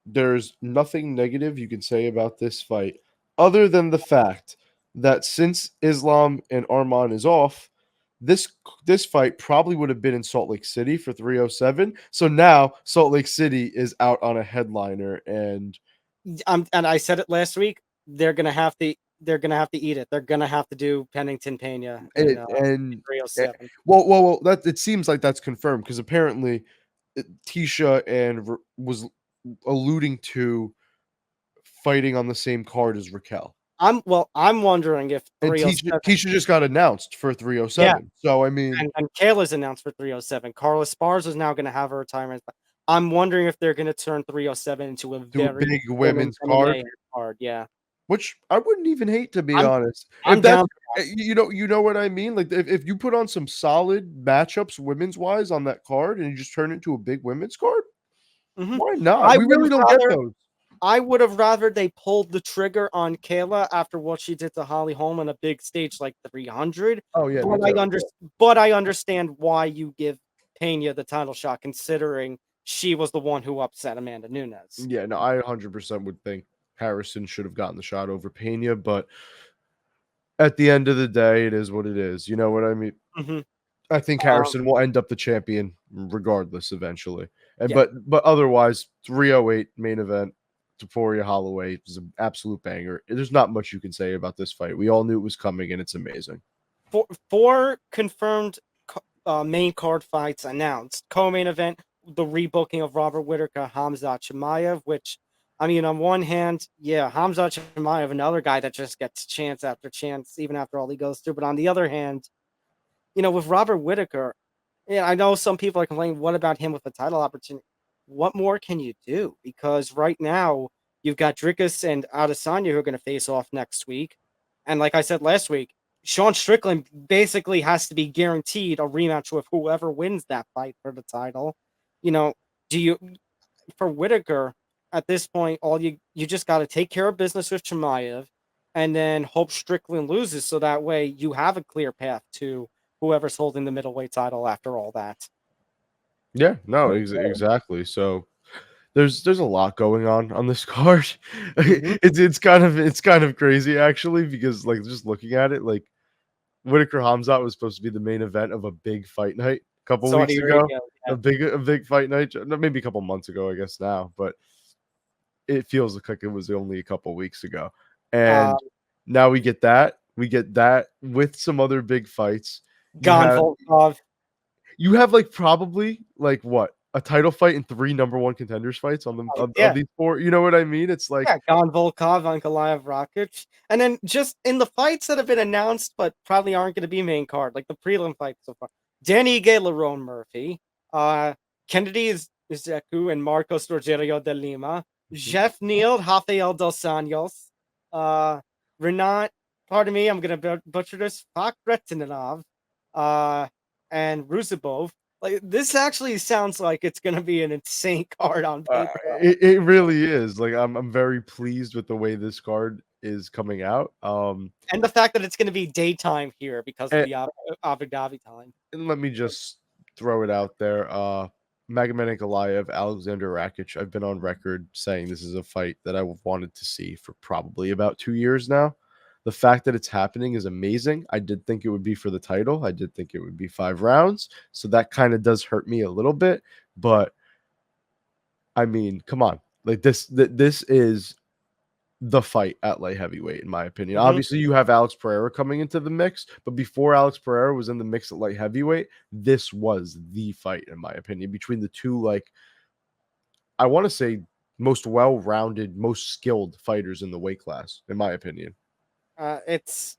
there's nothing negative you can say about this fight, other than the fact that since Islam and Arman is off, this fight probably would have been in Salt Lake City for 307. So now Salt Lake City is out on a headliner, and And I said it last week. They're gonna have to. They're gonna have to eat it. They're gonna have to do Pennington Pena in 307. Well, that it seems like that's confirmed because apparently Tisha and was alluding to fighting on the same card as Raquel. I'm wondering if And 307. Tisha just got announced for 307. Yeah. So I mean, and Kayla's announced for 307. Carla Esparza is now going to have a retirement. I'm wondering if they're going to turn 307 into a very big women's card. Yeah, which I wouldn't even hate, to be honest. I'm down. You know what I mean? Like if you put on some solid matchups women's wise on that card and you just turn it into a big women's card, why not? We really don't get those. I would have rather they pulled the trigger on Kayla after what she did to Holly Holm on a big stage like 300. Oh yeah, but I understand why you give Pena the title shot, considering she was the one who upset Amanda Nunes. Yeah, no, I 100% would think Harrison should have gotten the shot over Pena, but at the end of the day, it is what it is. You know what I mean? I think Harrison will end up the champion regardless eventually. And but otherwise, 308 main event. Topuria Holloway is an absolute banger. There's not much you can say about this fight. We all knew it was coming, and it's amazing. Four confirmed main card fights announced. Co-main event, the rebooking of Robert Whittaker, Khamzat Chimaev, which, I mean, on one hand, Khamzat Chimaev, another guy that just gets chance after chance, even after all he goes through. But on the other hand, with Robert Whittaker, I know some people are complaining, what about him with a title opportunity? What more can you do? Because right now you've got Dricus and Adesanya who are going to face off next week. And like I said last week, Sean Strickland basically has to be guaranteed a rematch with whoever wins that fight for the title. For Whittaker, at this point, you just got to take care of business with Chimaev and then hope Strickland loses, so that way you have a clear path to whoever's holding the middleweight title after all that. Yeah, no, exactly. So there's a lot going on this card. It's kind of crazy actually, because like just looking at it, like Whittaker Khamzat was supposed to be the main event of a big fight night a couple weeks ago. A big fight night, maybe a couple months ago, I guess now, but it feels like it was only a couple weeks ago. And now we get that with some other big fights. You have like probably like what, a title fight and 3 number 1 contenders fights on them of these 4. You know what I mean? It's like Gan Volkov, Ankalaev, Rakic, and then just in the fights that have been announced but probably aren't going to be main card, like the prelim fights so far. Danny Ige, Lerone Murphy, Kennedy Zeku, and Marcos Rogerio de Lima, Jeff Neal, Rafael dos Anjos, Renat. Pardon me, I'm going to butcher this. Fak Retinov, and Rusubov. Like, this actually sounds like it's going to be an insane card on paper. It really is. Like, I'm very pleased with the way this card is coming out. And the fact that it's going to be daytime here because of the Abu Dhabi time. And let me just throw it out there. Magomed Ankalaev, Alexander Rakic. I've been on record saying this is a fight that I wanted to see for probably about 2 years now. The fact that it's happening is amazing. I did think it would be for the title. I did think it would be 5 rounds. So that kind of does hurt me a little bit. But I mean, come on. Like this is the fight at light heavyweight, in my opinion. Obviously, you have Alex Pereira coming into the mix, but before Alex Pereira was in the mix at light heavyweight, this was the fight, in my opinion, between the two, like, I want to say most well-rounded, most skilled fighters in the weight class, in my opinion. It's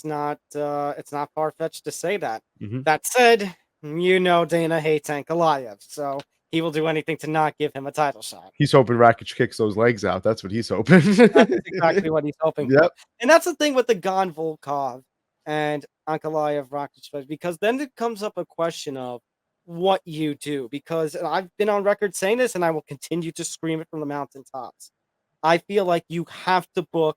not far-fetched to say that. Mm-hmm. That said, Danna hates Ankalaev, so he will do anything to not give him a title shot. He's hoping Rakic kicks those legs out. That's what he's hoping. That's exactly what he's hoping for. And that's the thing with the Gan Volkov and Ankalaev Rakic fight, because then it comes up a question of what you do. Because I've been on record saying this, and I will continue to scream it from the mountaintops. I feel like you have to book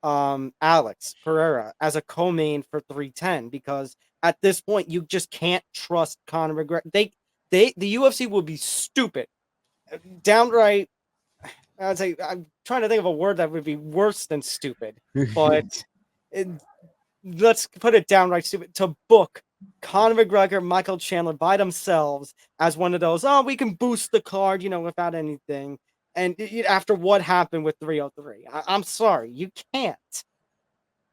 Alex Pereira as a co-main for 310, because at this point you just can't trust Conor McGregor. The UFC would be stupid, downright. I'd say, I'm trying to think of a word that would be worse than stupid, but let's put it downright stupid to book Conor McGregor, Michael Chandler by themselves as one of those, we can boost the card, without anything. And after what happened with 303, I'm sorry, you can't.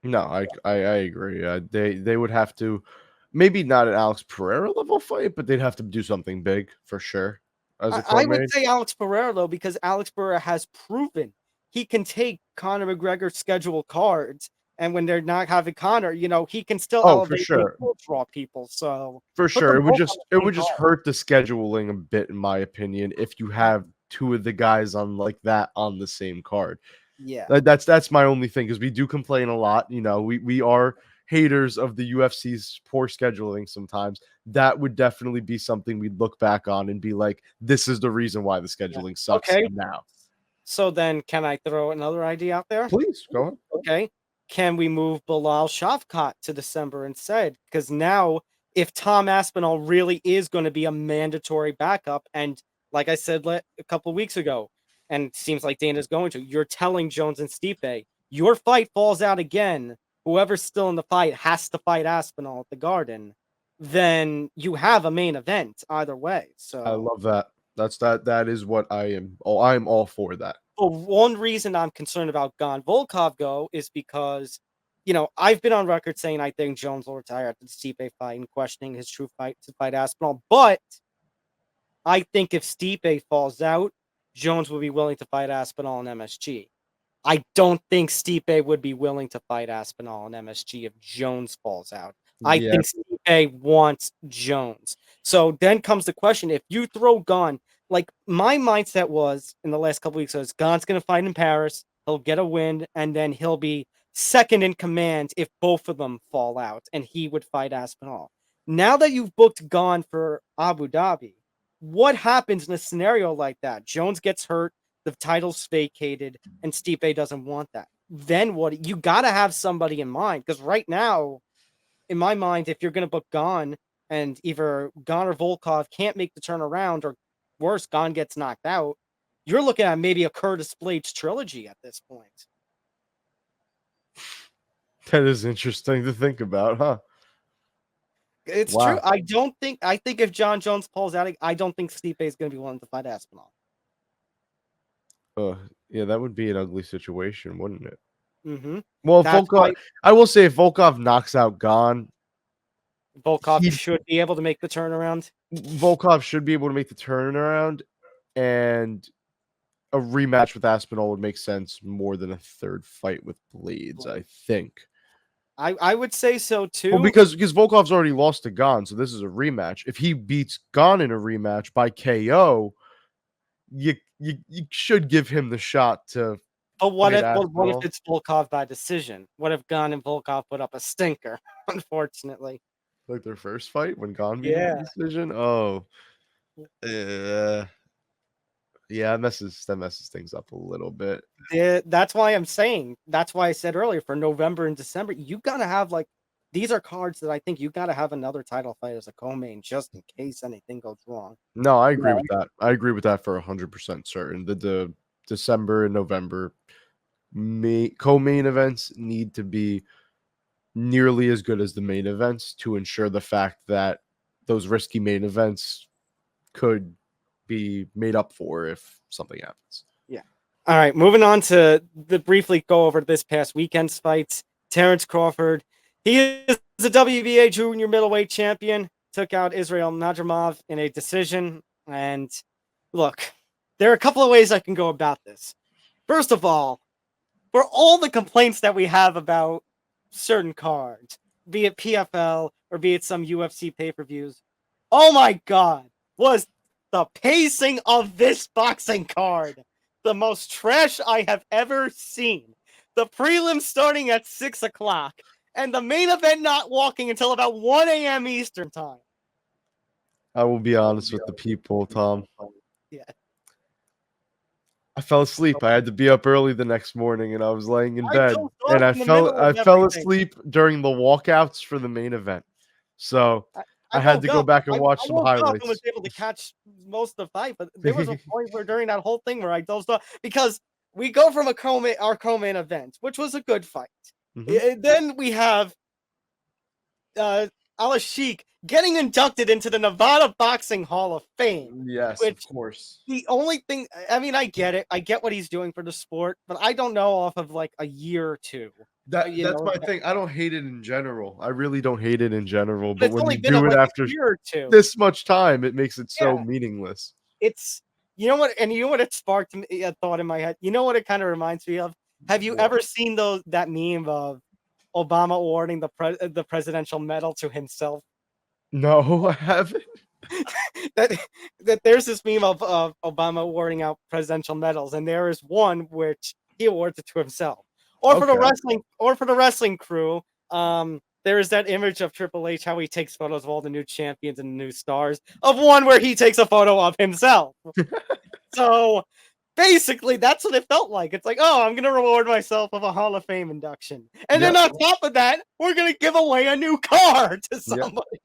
No, I agree. They would have to, maybe not an Alex Pereira level fight, but they'd have to do something big for sure. I would say Alex Pereira, though, because Alex Pereira has proven he can take Conor McGregor's scheduled cards, and when they're not having Conor, he can still elevate for sure. and draw people. So for sure, it would just hurt the scheduling a bit, in my opinion, if you have two of the guys on like that on the same card. Yeah, that's my only thing, because we do complain a lot. We are haters of the UFC's poor scheduling sometimes. That would definitely be something we'd look back on and be like, this is the reason why the scheduling sucks now. So then, can I throw another idea out there? Please, go on. Okay. Can we move Bilal Shavkat to December instead? Because now, if Tom Aspinall really is going to be a mandatory backup, and like I said a couple of weeks ago, and it seems like Dana's going to, you're telling Jones and Stipe, your fight falls out again, whoever's still in the fight has to fight Aspinall at the Garden, then you have a main event either way. So I love that. That is what I am. I'm all for that. But one reason I'm concerned about Gan Volkov is because, I've been on record saying I think Jones will retire after the Stipe fight and questioning his true fight to fight Aspinall. But I think if Stipe falls out, Jones will be willing to fight Aspinall in MSG. I don't think Stipe would be willing to fight Aspinall in MSG if Jones falls out. I think Stipe wants Jones. So then comes the question, if you throw Gan, like my mindset was in the last couple weeks, was Gan's going to fight in Paris, he'll get a win, and then he'll be second in command if both of them fall out, and he would fight Aspinall. Now that you've booked Gan for Abu Dhabi, what happens in a scenario like that? Jones gets hurt, the title's vacated, and Stipe doesn't want that. Then what? You got to have somebody in mind, because right now, in my mind, if you're going to book Gan, and either Gan or Volkov can't make the turnaround, or worse, Gan gets knocked out, you're looking at maybe a Curtis Blades trilogy at this point. That is interesting to think about, huh? It's true. I think if John Jones pulls out, I don't think Stipe is going to be willing to fight Aspinall. Yeah, that would be an ugly situation, wouldn't it? Mm-hmm. Well, I will say, if Volkov knocks out Gan, Volkov should be able to make the turnaround. Volkov should be able to make the turnaround, and a rematch with Aspinall would make sense more than a third fight with Blades, I think. I would say so too. Well, because Volkov's already lost to Gan, so this is a rematch. If he beats Gan in a rematch by KO, you should give him the shot to. But what if it's Volkov by decision? What if Gan and Volkov put up a stinker? Unfortunately, like their first fight when Gan beat the decision. Oh, Yeah, that messes things up a little bit. That's why I'm saying. That's why I said earlier for November and December, you gotta have like these are cards that I think you gotta have another title fight as a co-main just in case anything goes wrong. No, I agree with that. I agree with that for 100% certain. The December and November co-main events need to be nearly as good as the main events to ensure the fact that those risky main events could be made up for if something happens. Yeah. All right, moving on to briefly go over this past weekend's fights. Terence Crawford, he is the WBA junior middleweight champion, took out Israel Nadramov in a decision. And look, there are a couple of ways I can go about this. First of all, for all the complaints that we have about certain cards, be it PFL or be it some UFC pay-per-views, oh my God, was the pacing of this boxing card the most trash I have ever seen. The prelims starting at 6 o'clock and the main event not walking until about 1 a.m. Eastern time. I will be honest with the people, Tom. Yeah. I fell asleep. I had to be up early the next morning, and I was laying in I bed, dozed off and I in the middle of fell everything. asleep during the walkouts for the main event. So I had to go back and watch some I highlights. was able to catch most of the fight, but there was a point where during that whole thing where I dozed off because we go from our co-main event, which was a good fight. Mhm. Then we have Ala Sheik getting inducted into the Nevada Boxing Hall of Fame. Yes, which of course. the only thing, I mean, I get it. I get what he's doing for the sport, but I don't know off of like a year or two. That's know, my thing. I don't hate it in general. I really don't hate it in general. But But it's when only you been do it like after a year or two. this much time, it makes it so Yeah. meaningless. It's you know what it sparked a thought in my head. You know what it kind of reminds me of? Have you What? ever seen that meme of Obama awarding the presidential medal to himself? No, I haven't. that there's this meme of Obama awarding out presidential medals, and there is one which he awards it to himself. Or for the wrestling crew, there is that image of Triple H how he takes photos of all the new champions and the new stars, of one where he takes a photo of himself. So basically, that's what it felt like. It's like, oh, I'm gonna reward myself with a Hall of Fame induction, and then on top of that, we're gonna give away a new car to somebody.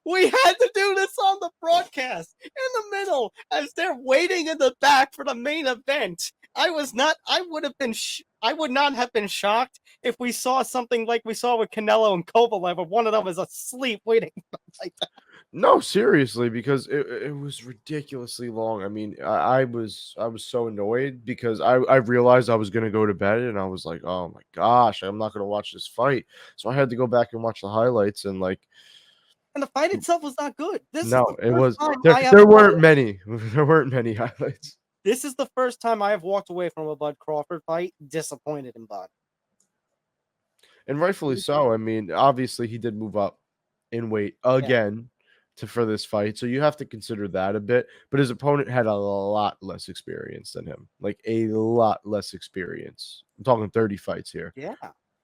We had to do this on the broadcast in the middle as they're waiting in the back for the main event. I would not have been shocked if we saw something like we saw with Canelo and Kovalev, where one of them is asleep waiting like that. No, seriously, because it was ridiculously long. I mean, I was so annoyed because I realized I was gonna go to bed and I was like, oh my gosh, I'm not gonna watch this fight. So I had to go back and watch the highlights and like. And the fight itself was not good. There weren't many. There weren't many highlights. This is the first time I have walked away from a Bud Crawford fight disappointed in Bud. And rightfully so. I mean, obviously he did move up in weight again for this fight, so you have to consider that a bit. But his opponent had a lot less experience than him, like a lot less experience. I'm talking 30 fights here. Yeah,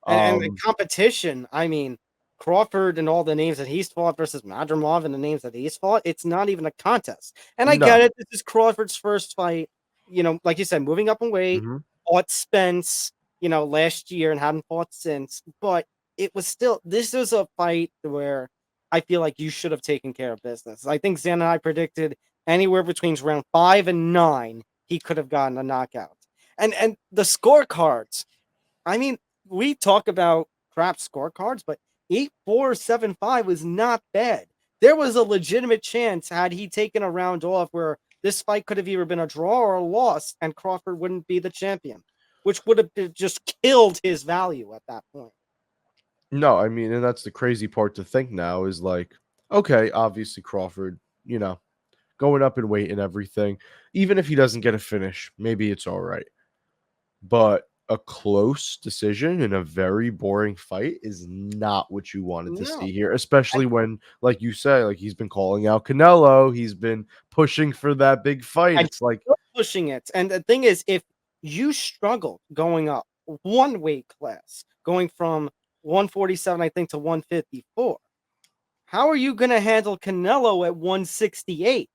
and the competition. I mean, Crawford and all the names that he's fought versus Nadramov and the names that he's fought, it's not even a contest. And I get it. This is Crawford's first fight. You know, like you said, moving up in weight, fought Spence, last year and hadn't fought since. But it was still, this was a fight where I feel like you should have taken care of business. I think Zain and I predicted anywhere between round 5 and 9, he could have gotten a knockout. And the scorecards, I mean, we talk about crap scorecards, but 8-4, 7-5 was not bad. There was a legitimate chance had he taken a round off where this fight could have either been a draw or a loss, and Crawford wouldn't be the champion, which would have just killed his value at that point. No, I mean, and that's the crazy part to think now is like, okay, obviously Crawford, going up in weight and everything, even if he doesn't get a finish, maybe it's all right. But a close decision in a very boring fight is not what you wanted to see here, especially when, like you say, like he's been calling out Canelo, he's been pushing for that big fight. It's like pushing it. And the thing is, if you struggled going up one weight class, going from 147, I think, to 154, how are you going to handle Canelo at 168?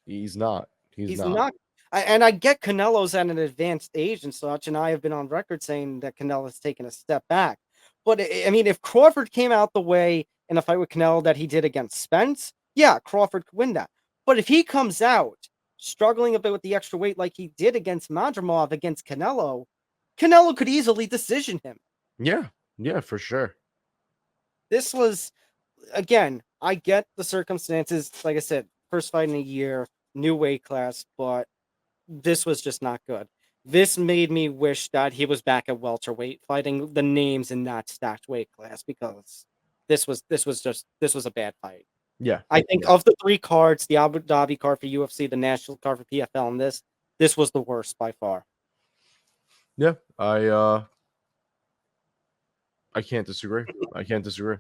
He's not. He's He's not. not. And I get Canelo's at an advanced age and such, and I have been on record saying that Canelo's taken a step back. But I mean, if Crawford came out the way in a fight with Canelo that he did against Spence, yeah, Crawford could win that. But if he comes out struggling a bit with the extra weight like he did against Madrimov against Canelo, Canelo could easily decision him. Yeah, yeah, for sure. This was, again, I get the circumstances. Like I said, first fight in a year, new weight class, but this was just not good. This made me wish that he was back at welterweight fighting the names in that stacked weight class, because this was a bad fight. Yeah. I think Yeah. of the 3 cards, the Abu Dhabi card for UFC, the Nashville card for PFL, and this was the worst by far. Yeah, I can't disagree. I can't disagree.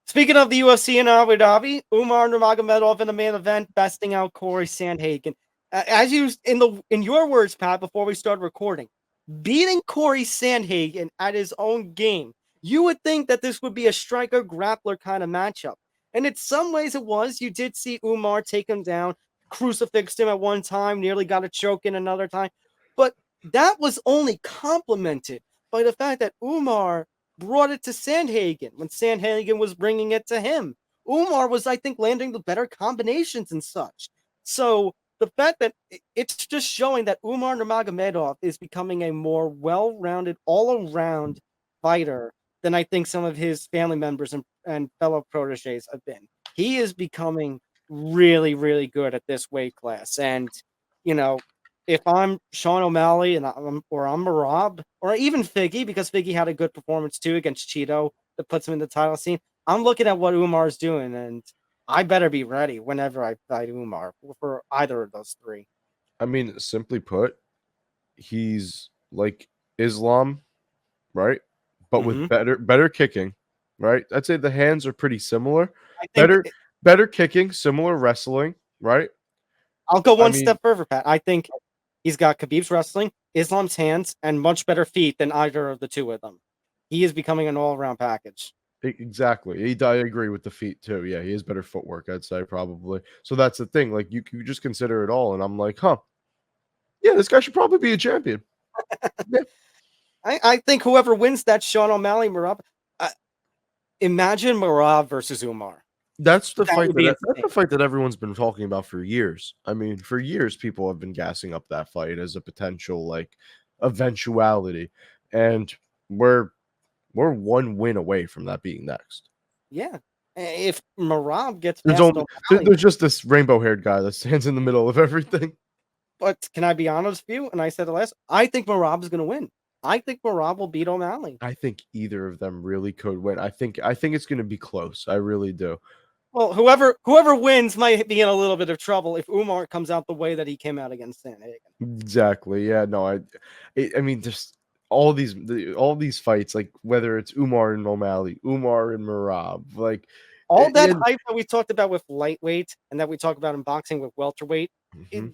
Speaking of the UFC in Abu Dhabi, Umar Nurmagomedov in the main event, besting out Corey Sandhagen. As you in your words, Pat, before we started recording, beating Corey Sandhagen at his own game, you would think that this would be a striker grappler kind of matchup, and in some ways it was. You did see Umar take him down, crucifixed him at one time, nearly got a choke in another time, but that was only complemented by the fact that Umar brought it to Sandhagen when Sandhagen was bringing it to him. Umar was, I think, landing the better combinations and such. So the fact that it's just showing that Umar Nurmagomedov is becoming a more well-rounded, all-around fighter than I think some of his family members and fellow proteges have been. He is becoming really, really good at this weight class. And, you know, if I'm Sean O'Malley and I'm Marab or even Figgy, because Figgy had a good performance too against Cheeto that puts him in the title scene, I'm looking at what Umar's doing, and I better be ready whenever I fight Umar for either of those 3. I mean, simply put, he's like Islam, right? But with better kicking, right? I'd say the hands are pretty similar. I think Better kicking, similar wrestling, right? I'll go one step further, Pat. I think he's got Khabib's wrestling, Islam's hands, and much better feet than either of the 2 of them. He is becoming an all-around package. Exactly. I agree with the feet too. Yeah, he has better footwork, I'd say, probably. So that's the thing. Like, you just consider it all, and I'm like, huh. Yeah, this guy should probably be a champion. Yeah. I think whoever wins that, Sean O'Malley, Marab. Imagine Marab versus Umar. That's the fight that everyone's been talking about for years. I mean, for years, people have been gassing up that fight as a potential like eventuality, and we're 1 win away from that being next. Yeah, if Marab gets there's just this rainbow-haired guy that stands in the middle of everything. But can I be honest with you? And I said it last. I think Marab is going to win. I think Marab will beat O'Malley. I think either of them really could win. I think it's going to be close. I really do. Well, whoever wins might be in a little bit of trouble if Umar comes out the way that he came out against Sandhagen. Exactly. Yeah. No. I mean, just all these fights, like whether it's Umar and O'Malley, Umar and Marab, like all that hype that we talked about with lightweight and that we talk about in boxing with welterweight.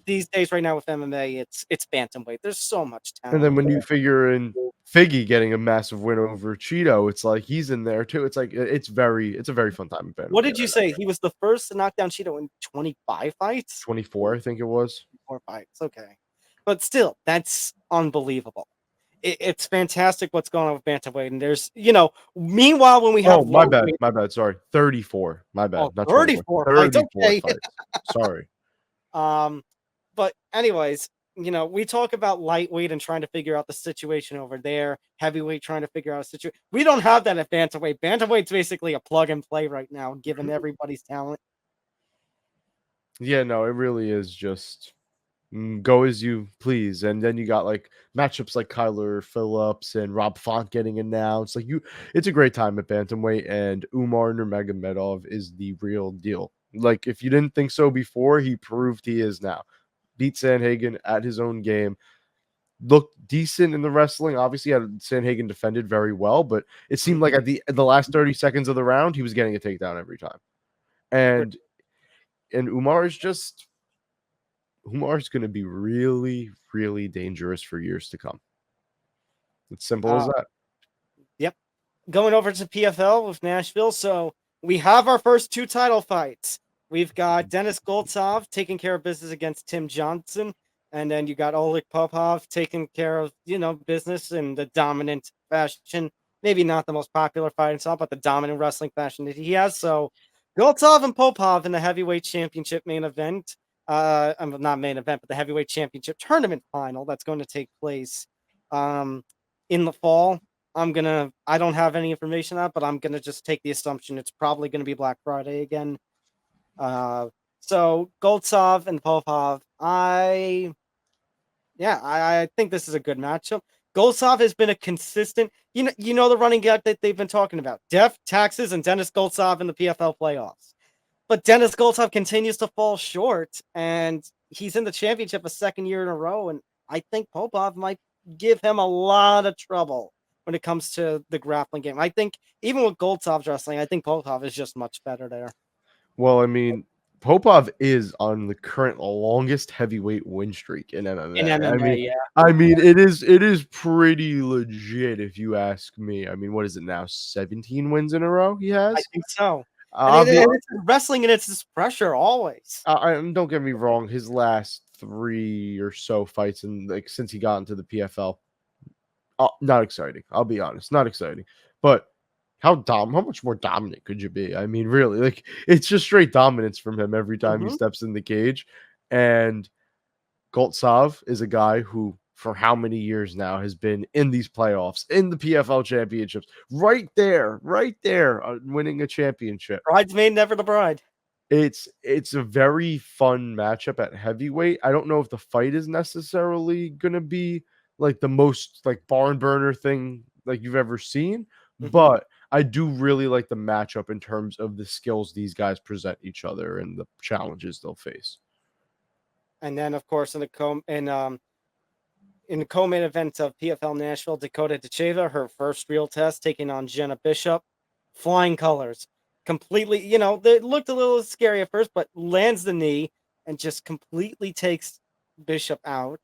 These days, right now with MMA, it's bantamweight. There's so much talent. And then when you figure in Figgy getting a massive win over Cheeto, it's like he's in there too. It's like it's a very fun time. What did you say? He was the first to knock down Cheeto in 25 fights? 24, I think it was. 24 fights. Okay, but still, that's unbelievable. It's fantastic what's going on with bantamweight, and there's meanwhile when we have my bad, sorry, 34, my bad, not 34 fights. Okay. Fights. Sorry. But anyways, we talk about lightweight and trying to figure out the situation over there, heavyweight trying to figure out a situation. We don't have that at bantamweight. Bantamweight's basically a plug and play right now, given everybody's talent. Yeah, no, it really is just go as you please. And then you got like matchups like Kyler Phillips and Rob Font getting announced. Like it's a great time at bantamweight, and Umar Nurmagomedov is the real deal. Like, if you didn't think so before, he proved he is now. Beat Sandhagen at his own game. Looked decent in the wrestling. Obviously, had Sandhagen defended very well, but it seemed like at the last 30 seconds of the round, he was getting a takedown every time. And Umar's going to be really, really dangerous for years to come. It's simple as that. Yep. Going over to PFL with Nashville. So we have our first 2 title fights. we've got Denis Goltsov taking care of business against Tim Johnson. And then you got Oleg Popov taking care of, business in the dominant fashion. Maybe not the most popular fight and stuff, but the dominant wrestling fashion that he has. So Goltsov and Popov in the heavyweight championship main event. Not main event, but the heavyweight championship tournament final that's going to take place in the fall. I don't have any information on that, but I'm gonna just take the assumption it's probably gonna be Black Friday again. So Goltsov and Popov, I think this is a good matchup. Goltsov has been a consistent, the running gag that they've been talking about. Def, Taxes, and Denis Goltsov in the PFL playoffs. But Denis Goltsov continues to fall short, and he's in the championship a second year in a row, and I think Popov might give him a lot of trouble when it comes to the grappling game. I think even with Goltsov's wrestling, I think Popov is just much better there. Well, I mean, Popov is on the current longest heavyweight win streak in MMA. In MMA, I mean, it is pretty legit if you ask me. I mean, what is it now? 17 wins in a row he has? I think so. And it's wrestling, and it's this pressure always. Don't get me wrong. His last 3 or so fights, since he got into the PFL, not exciting. I'll be honest, not exciting. But how much more dominant could you be? I mean, really, it's just straight dominance from him every time he steps in the cage. And Goltsov is a guy who, for how many years now, has been in these playoffs, in the PFL championships, right there, winning a championship. Bridesmaid, never the bride. It's a very fun matchup at heavyweight. I don't know if the fight is necessarily going to be like the most barn burner thing like you've ever seen, but I do really like the matchup in terms of the skills these guys present each other and the challenges they'll face. And then, of course, in the co-main event of PFL Nashville, Dakota Dacheva, her first real test, taking on Jenna Bishop. Flying colors. Completely, they looked a little scary at first, but lands the knee and just completely takes Bishop out.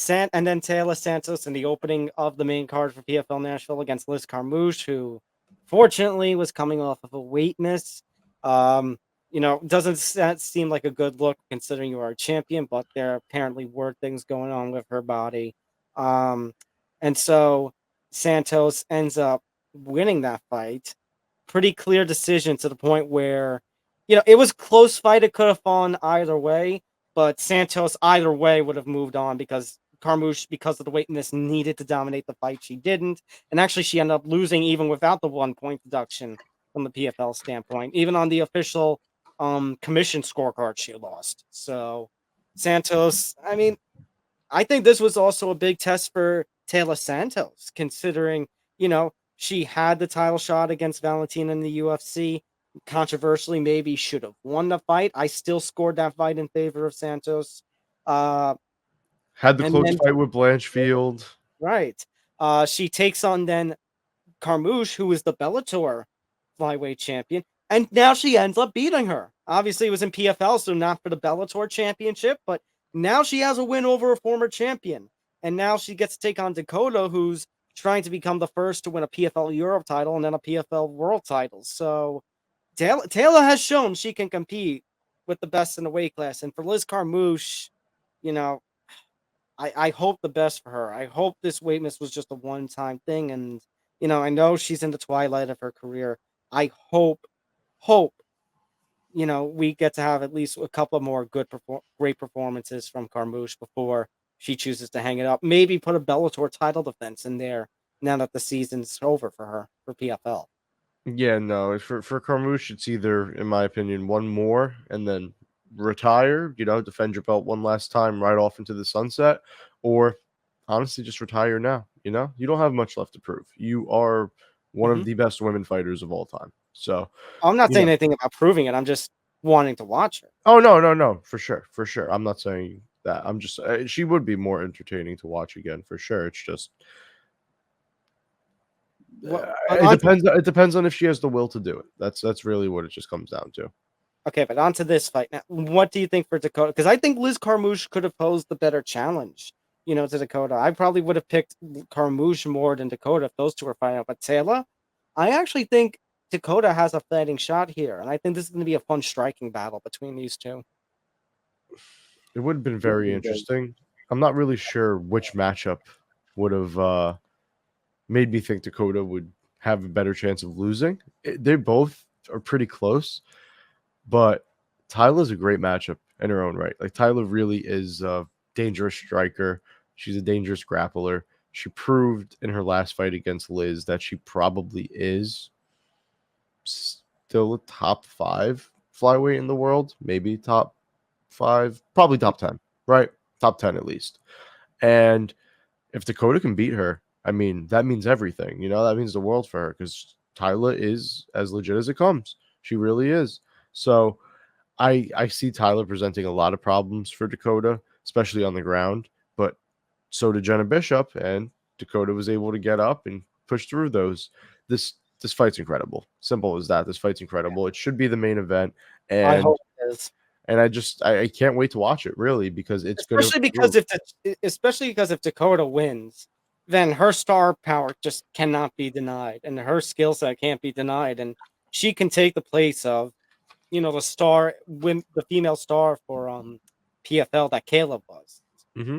And then Taylor Santos in the opening of the main card for PFL Nashville against Liz Carmouche, who fortunately was coming off of a weight miss. Doesn't seem like a good look considering you are a champion, but there apparently were things going on with her body. And so Santos ends up winning that fight. Pretty clear decision to the point where, it was close fight. It could have fallen either way, but Santos either way would have moved on because Carmouche, because of the weight miss, needed to dominate the fight. She didn't. And actually, she ended up losing even without the 1 point deduction from the PFL standpoint. Even on the official commission scorecard, she lost. So Santos, I think this was also a big test for Taylor Santos, considering, she had the title shot against Valentina in the UFC. Controversially, maybe should have won the fight. I still scored that fight in favor of Santos. Had the close fight with Blanchfield. Right. She takes on then Carmouche, who is the Bellator flyweight champion, and now she ends up beating her. Obviously, it was in PFL, so not for the Bellator championship, but now she has a win over a former champion. And now she gets to take on Dakota, who's trying to become the first to win a PFL Europe title and then a PFL World title. So Taylor has shown she can compete with the best in the weight class. And for Liz Carmouche, I hope the best for her. I hope this weight miss was just a one-time thing. And, I know she's in the twilight of her career. I hope, we get to have at least a couple more great performances from Carmouche before she chooses to hang it up. Maybe put a Bellator title defense in there now that the season's over for her, for PFL. Yeah, no, for Carmouche, it's either, in my opinion, one more and then retire, defend your belt one last time right off into the sunset, or honestly just retire now. You don't have much left to prove. You are one of the best women fighters of all time. So I'm not saying anything about proving it. I'm just wanting to watch her. Oh, no, for sure. I'm not saying that. I'm just she would be more entertaining to watch again for sure. It's just it depends on if she has the will to do it. That's really what it just comes down to. Okay, but on to this fight now. What do you think for Dakota? Because I think Liz Carmouche could have posed the better challenge, to Dakota. I probably would have picked Carmouche more than Dakota if those two were fighting out. But Taylor, I actually think Dakota has a fighting shot here, and I think this is going to be a fun striking battle between these two. It would have been very interesting. I'm not really sure which matchup would have made me think Dakota would have a better chance of losing. They both are pretty close, but Tyla's a great matchup in her own right. Like Tyla really is a dangerous striker. She's a dangerous grappler. She proved in her last fight against Liz that she probably is still a top 5 flyweight in the world, maybe top 5, probably top 10, right? Top 10 at least. And if Dakota can beat her, I mean, that means everything. You know, that means the world for her because Tyla is as legit as it comes. She really is. So I see Tyla presenting a lot of problems for Dakota, especially on the ground. But so did Jenna Bishop, and Dakota was able to get up and push through those. This fight's incredible. Simple as that. This fight's incredible. It should be the main event. And I hope it is. And I can't wait to watch it really because it's especially because if Dakota wins, then her star power just cannot be denied, and her skill set can't be denied, and she can take the place of, the female star for PFL that Khelif was. Mm-hmm.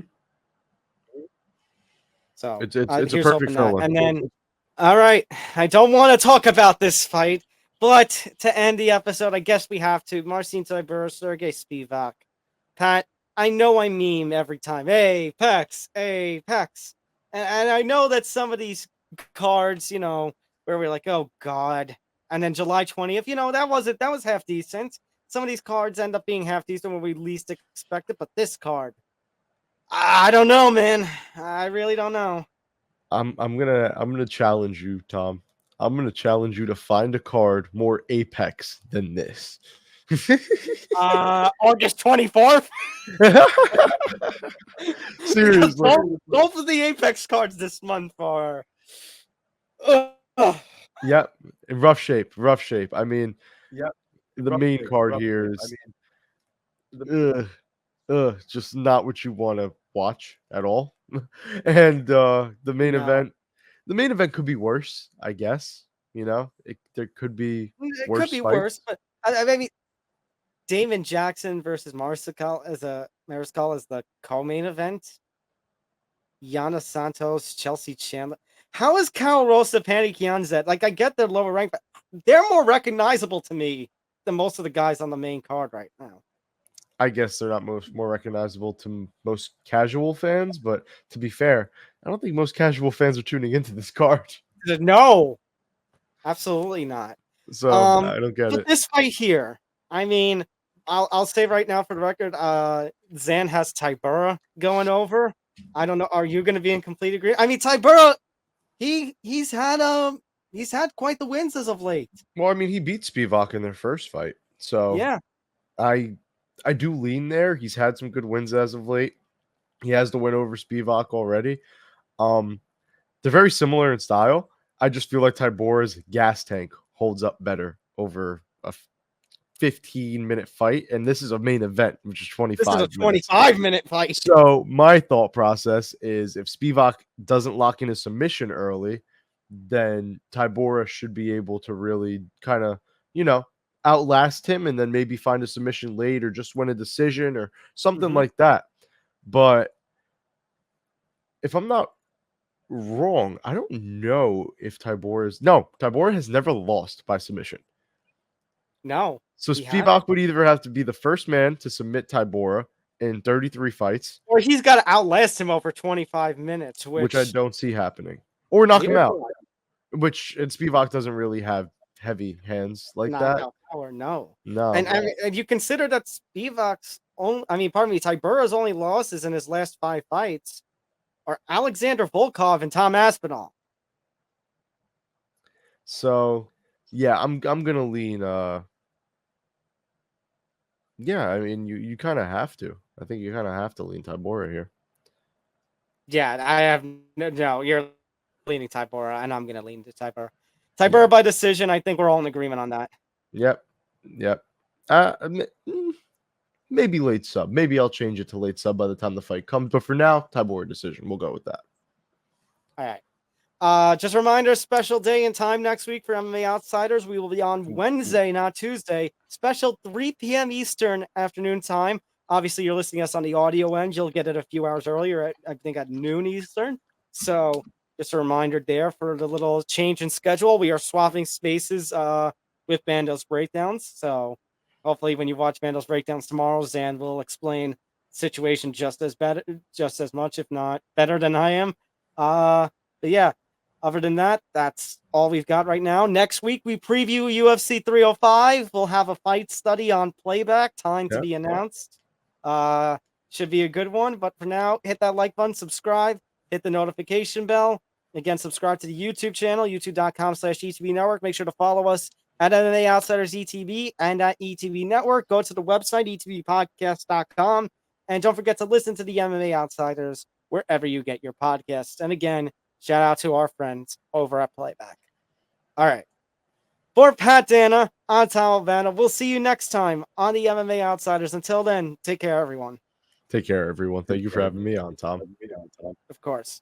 So it's a perfect fill. And then, all right, I don't want to talk about this fight. But to end the episode, I guess we have to. Marcin Tybura, Sergey Spivak. Pat, I know I meme every time. Apex. And I know that some of these cards, where we're like, oh, God. And then July 20th, that was half decent. Some of these cards end up being half decent when we least expect it. But this card, I don't know, man. I really don't know. I'm gonna challenge you, Tom. I'm going to challenge you to find a card more Apex than this. August 24th? Seriously. Both of the Apex cards this month are... Yep. Rough shape. I mean, the main card here is just not what you want to watch at all. And the main event... The main event could be worse, I guess. There could be worse fights. Worse, but I mean, Damon Jackson versus Mariscal as the co-main event. Yana Santos, Chelsea Chandler. How is Cal Rosa Panikianzet? Like, I get they're lower ranked, but they're more recognizable to me than most of the guys on the main card right now. I guess they're not more recognizable to most casual fans, but to be fair, I don't think most casual fans are tuning into this card. No, absolutely not. So I don't get it. This fight here, I mean, I'll say right now for the record, Zain has Tybura going over. I don't know. Are you going to be in complete agreement? I mean, Tybura, he's had quite the wins as of late. Well, I mean, he beat Spivak in their first fight, so yeah, I do lean there. He's had some good wins as of late. He has the win over Spivak already. They're very similar in style. I just feel like Tybura's gas tank holds up better over a 15-minute fight, and this is a main event, which is 25 minutes. This is a 25-minute fight. So my thought process is if Spivak doesn't lock in a submission early, then Tybura should be able to really kind of, outlast him and then maybe find a submission late or just win a decision or something like that. But if I'm not wrong, I don't know if Tybura has never lost by submission. No. So Spivak would either have to be the first man to submit Tybura in 33 fights, or he's got to outlast him over 25 minutes, which I don't see happening, or knock him out. And Spivak doesn't really have heavy hands like that. No. And you consider that Spivak's Tybura's only losses in his last 5 fights are Alexander Volkov and Tom Aspinall. So, yeah, I'm gonna lean. Yeah, I mean, you kind of have to. I think you kind of have to lean Tybura here. Yeah, I have no. You're leaning Tybura, and I'm gonna lean to Tybura. Tybura by decision. I think we're all in agreement on that. Yep. Maybe late sub. Maybe I'll change it to late sub by the time the fight comes. But for now, Tybura decision. We'll go with that. All right. Just a reminder, special day and time next week for MMA Outsiders. We will be on Wednesday, not Tuesday. Special 3 p.m. Eastern afternoon time. Obviously, you're listening to us on the audio end. You'll get it a few hours earlier, I think at noon Eastern. So just a reminder there for the little change in schedule. We are swapping spaces with Bando's breakdowns. So hopefully when you watch Bando's breakdowns tomorrow, Zan will explain the situation just as much, if not better than I am. But yeah. Other than that, that's all we've got right now. Next week, we preview UFC 305. We'll have a fight study on Playback. Time to be announced. Should be a good one. But for now, hit that like button, subscribe, hit the notification bell. Again, subscribe to the YouTube channel, youtube.com/ETB Network. Make sure to follow us at MMA Outsiders ETB and at ETB Network. Go to the website, etbpodcast.com. And don't forget to listen to the MMA Outsiders wherever you get your podcasts. And again, shout out to our friends over at Playback. All right. For Pat Danna, I'm Tom Albano. We'll see you next time on the MMA Outsiders. Until then, take care, everyone. Take care, everyone. Thank you for having me on, Tom. Of course.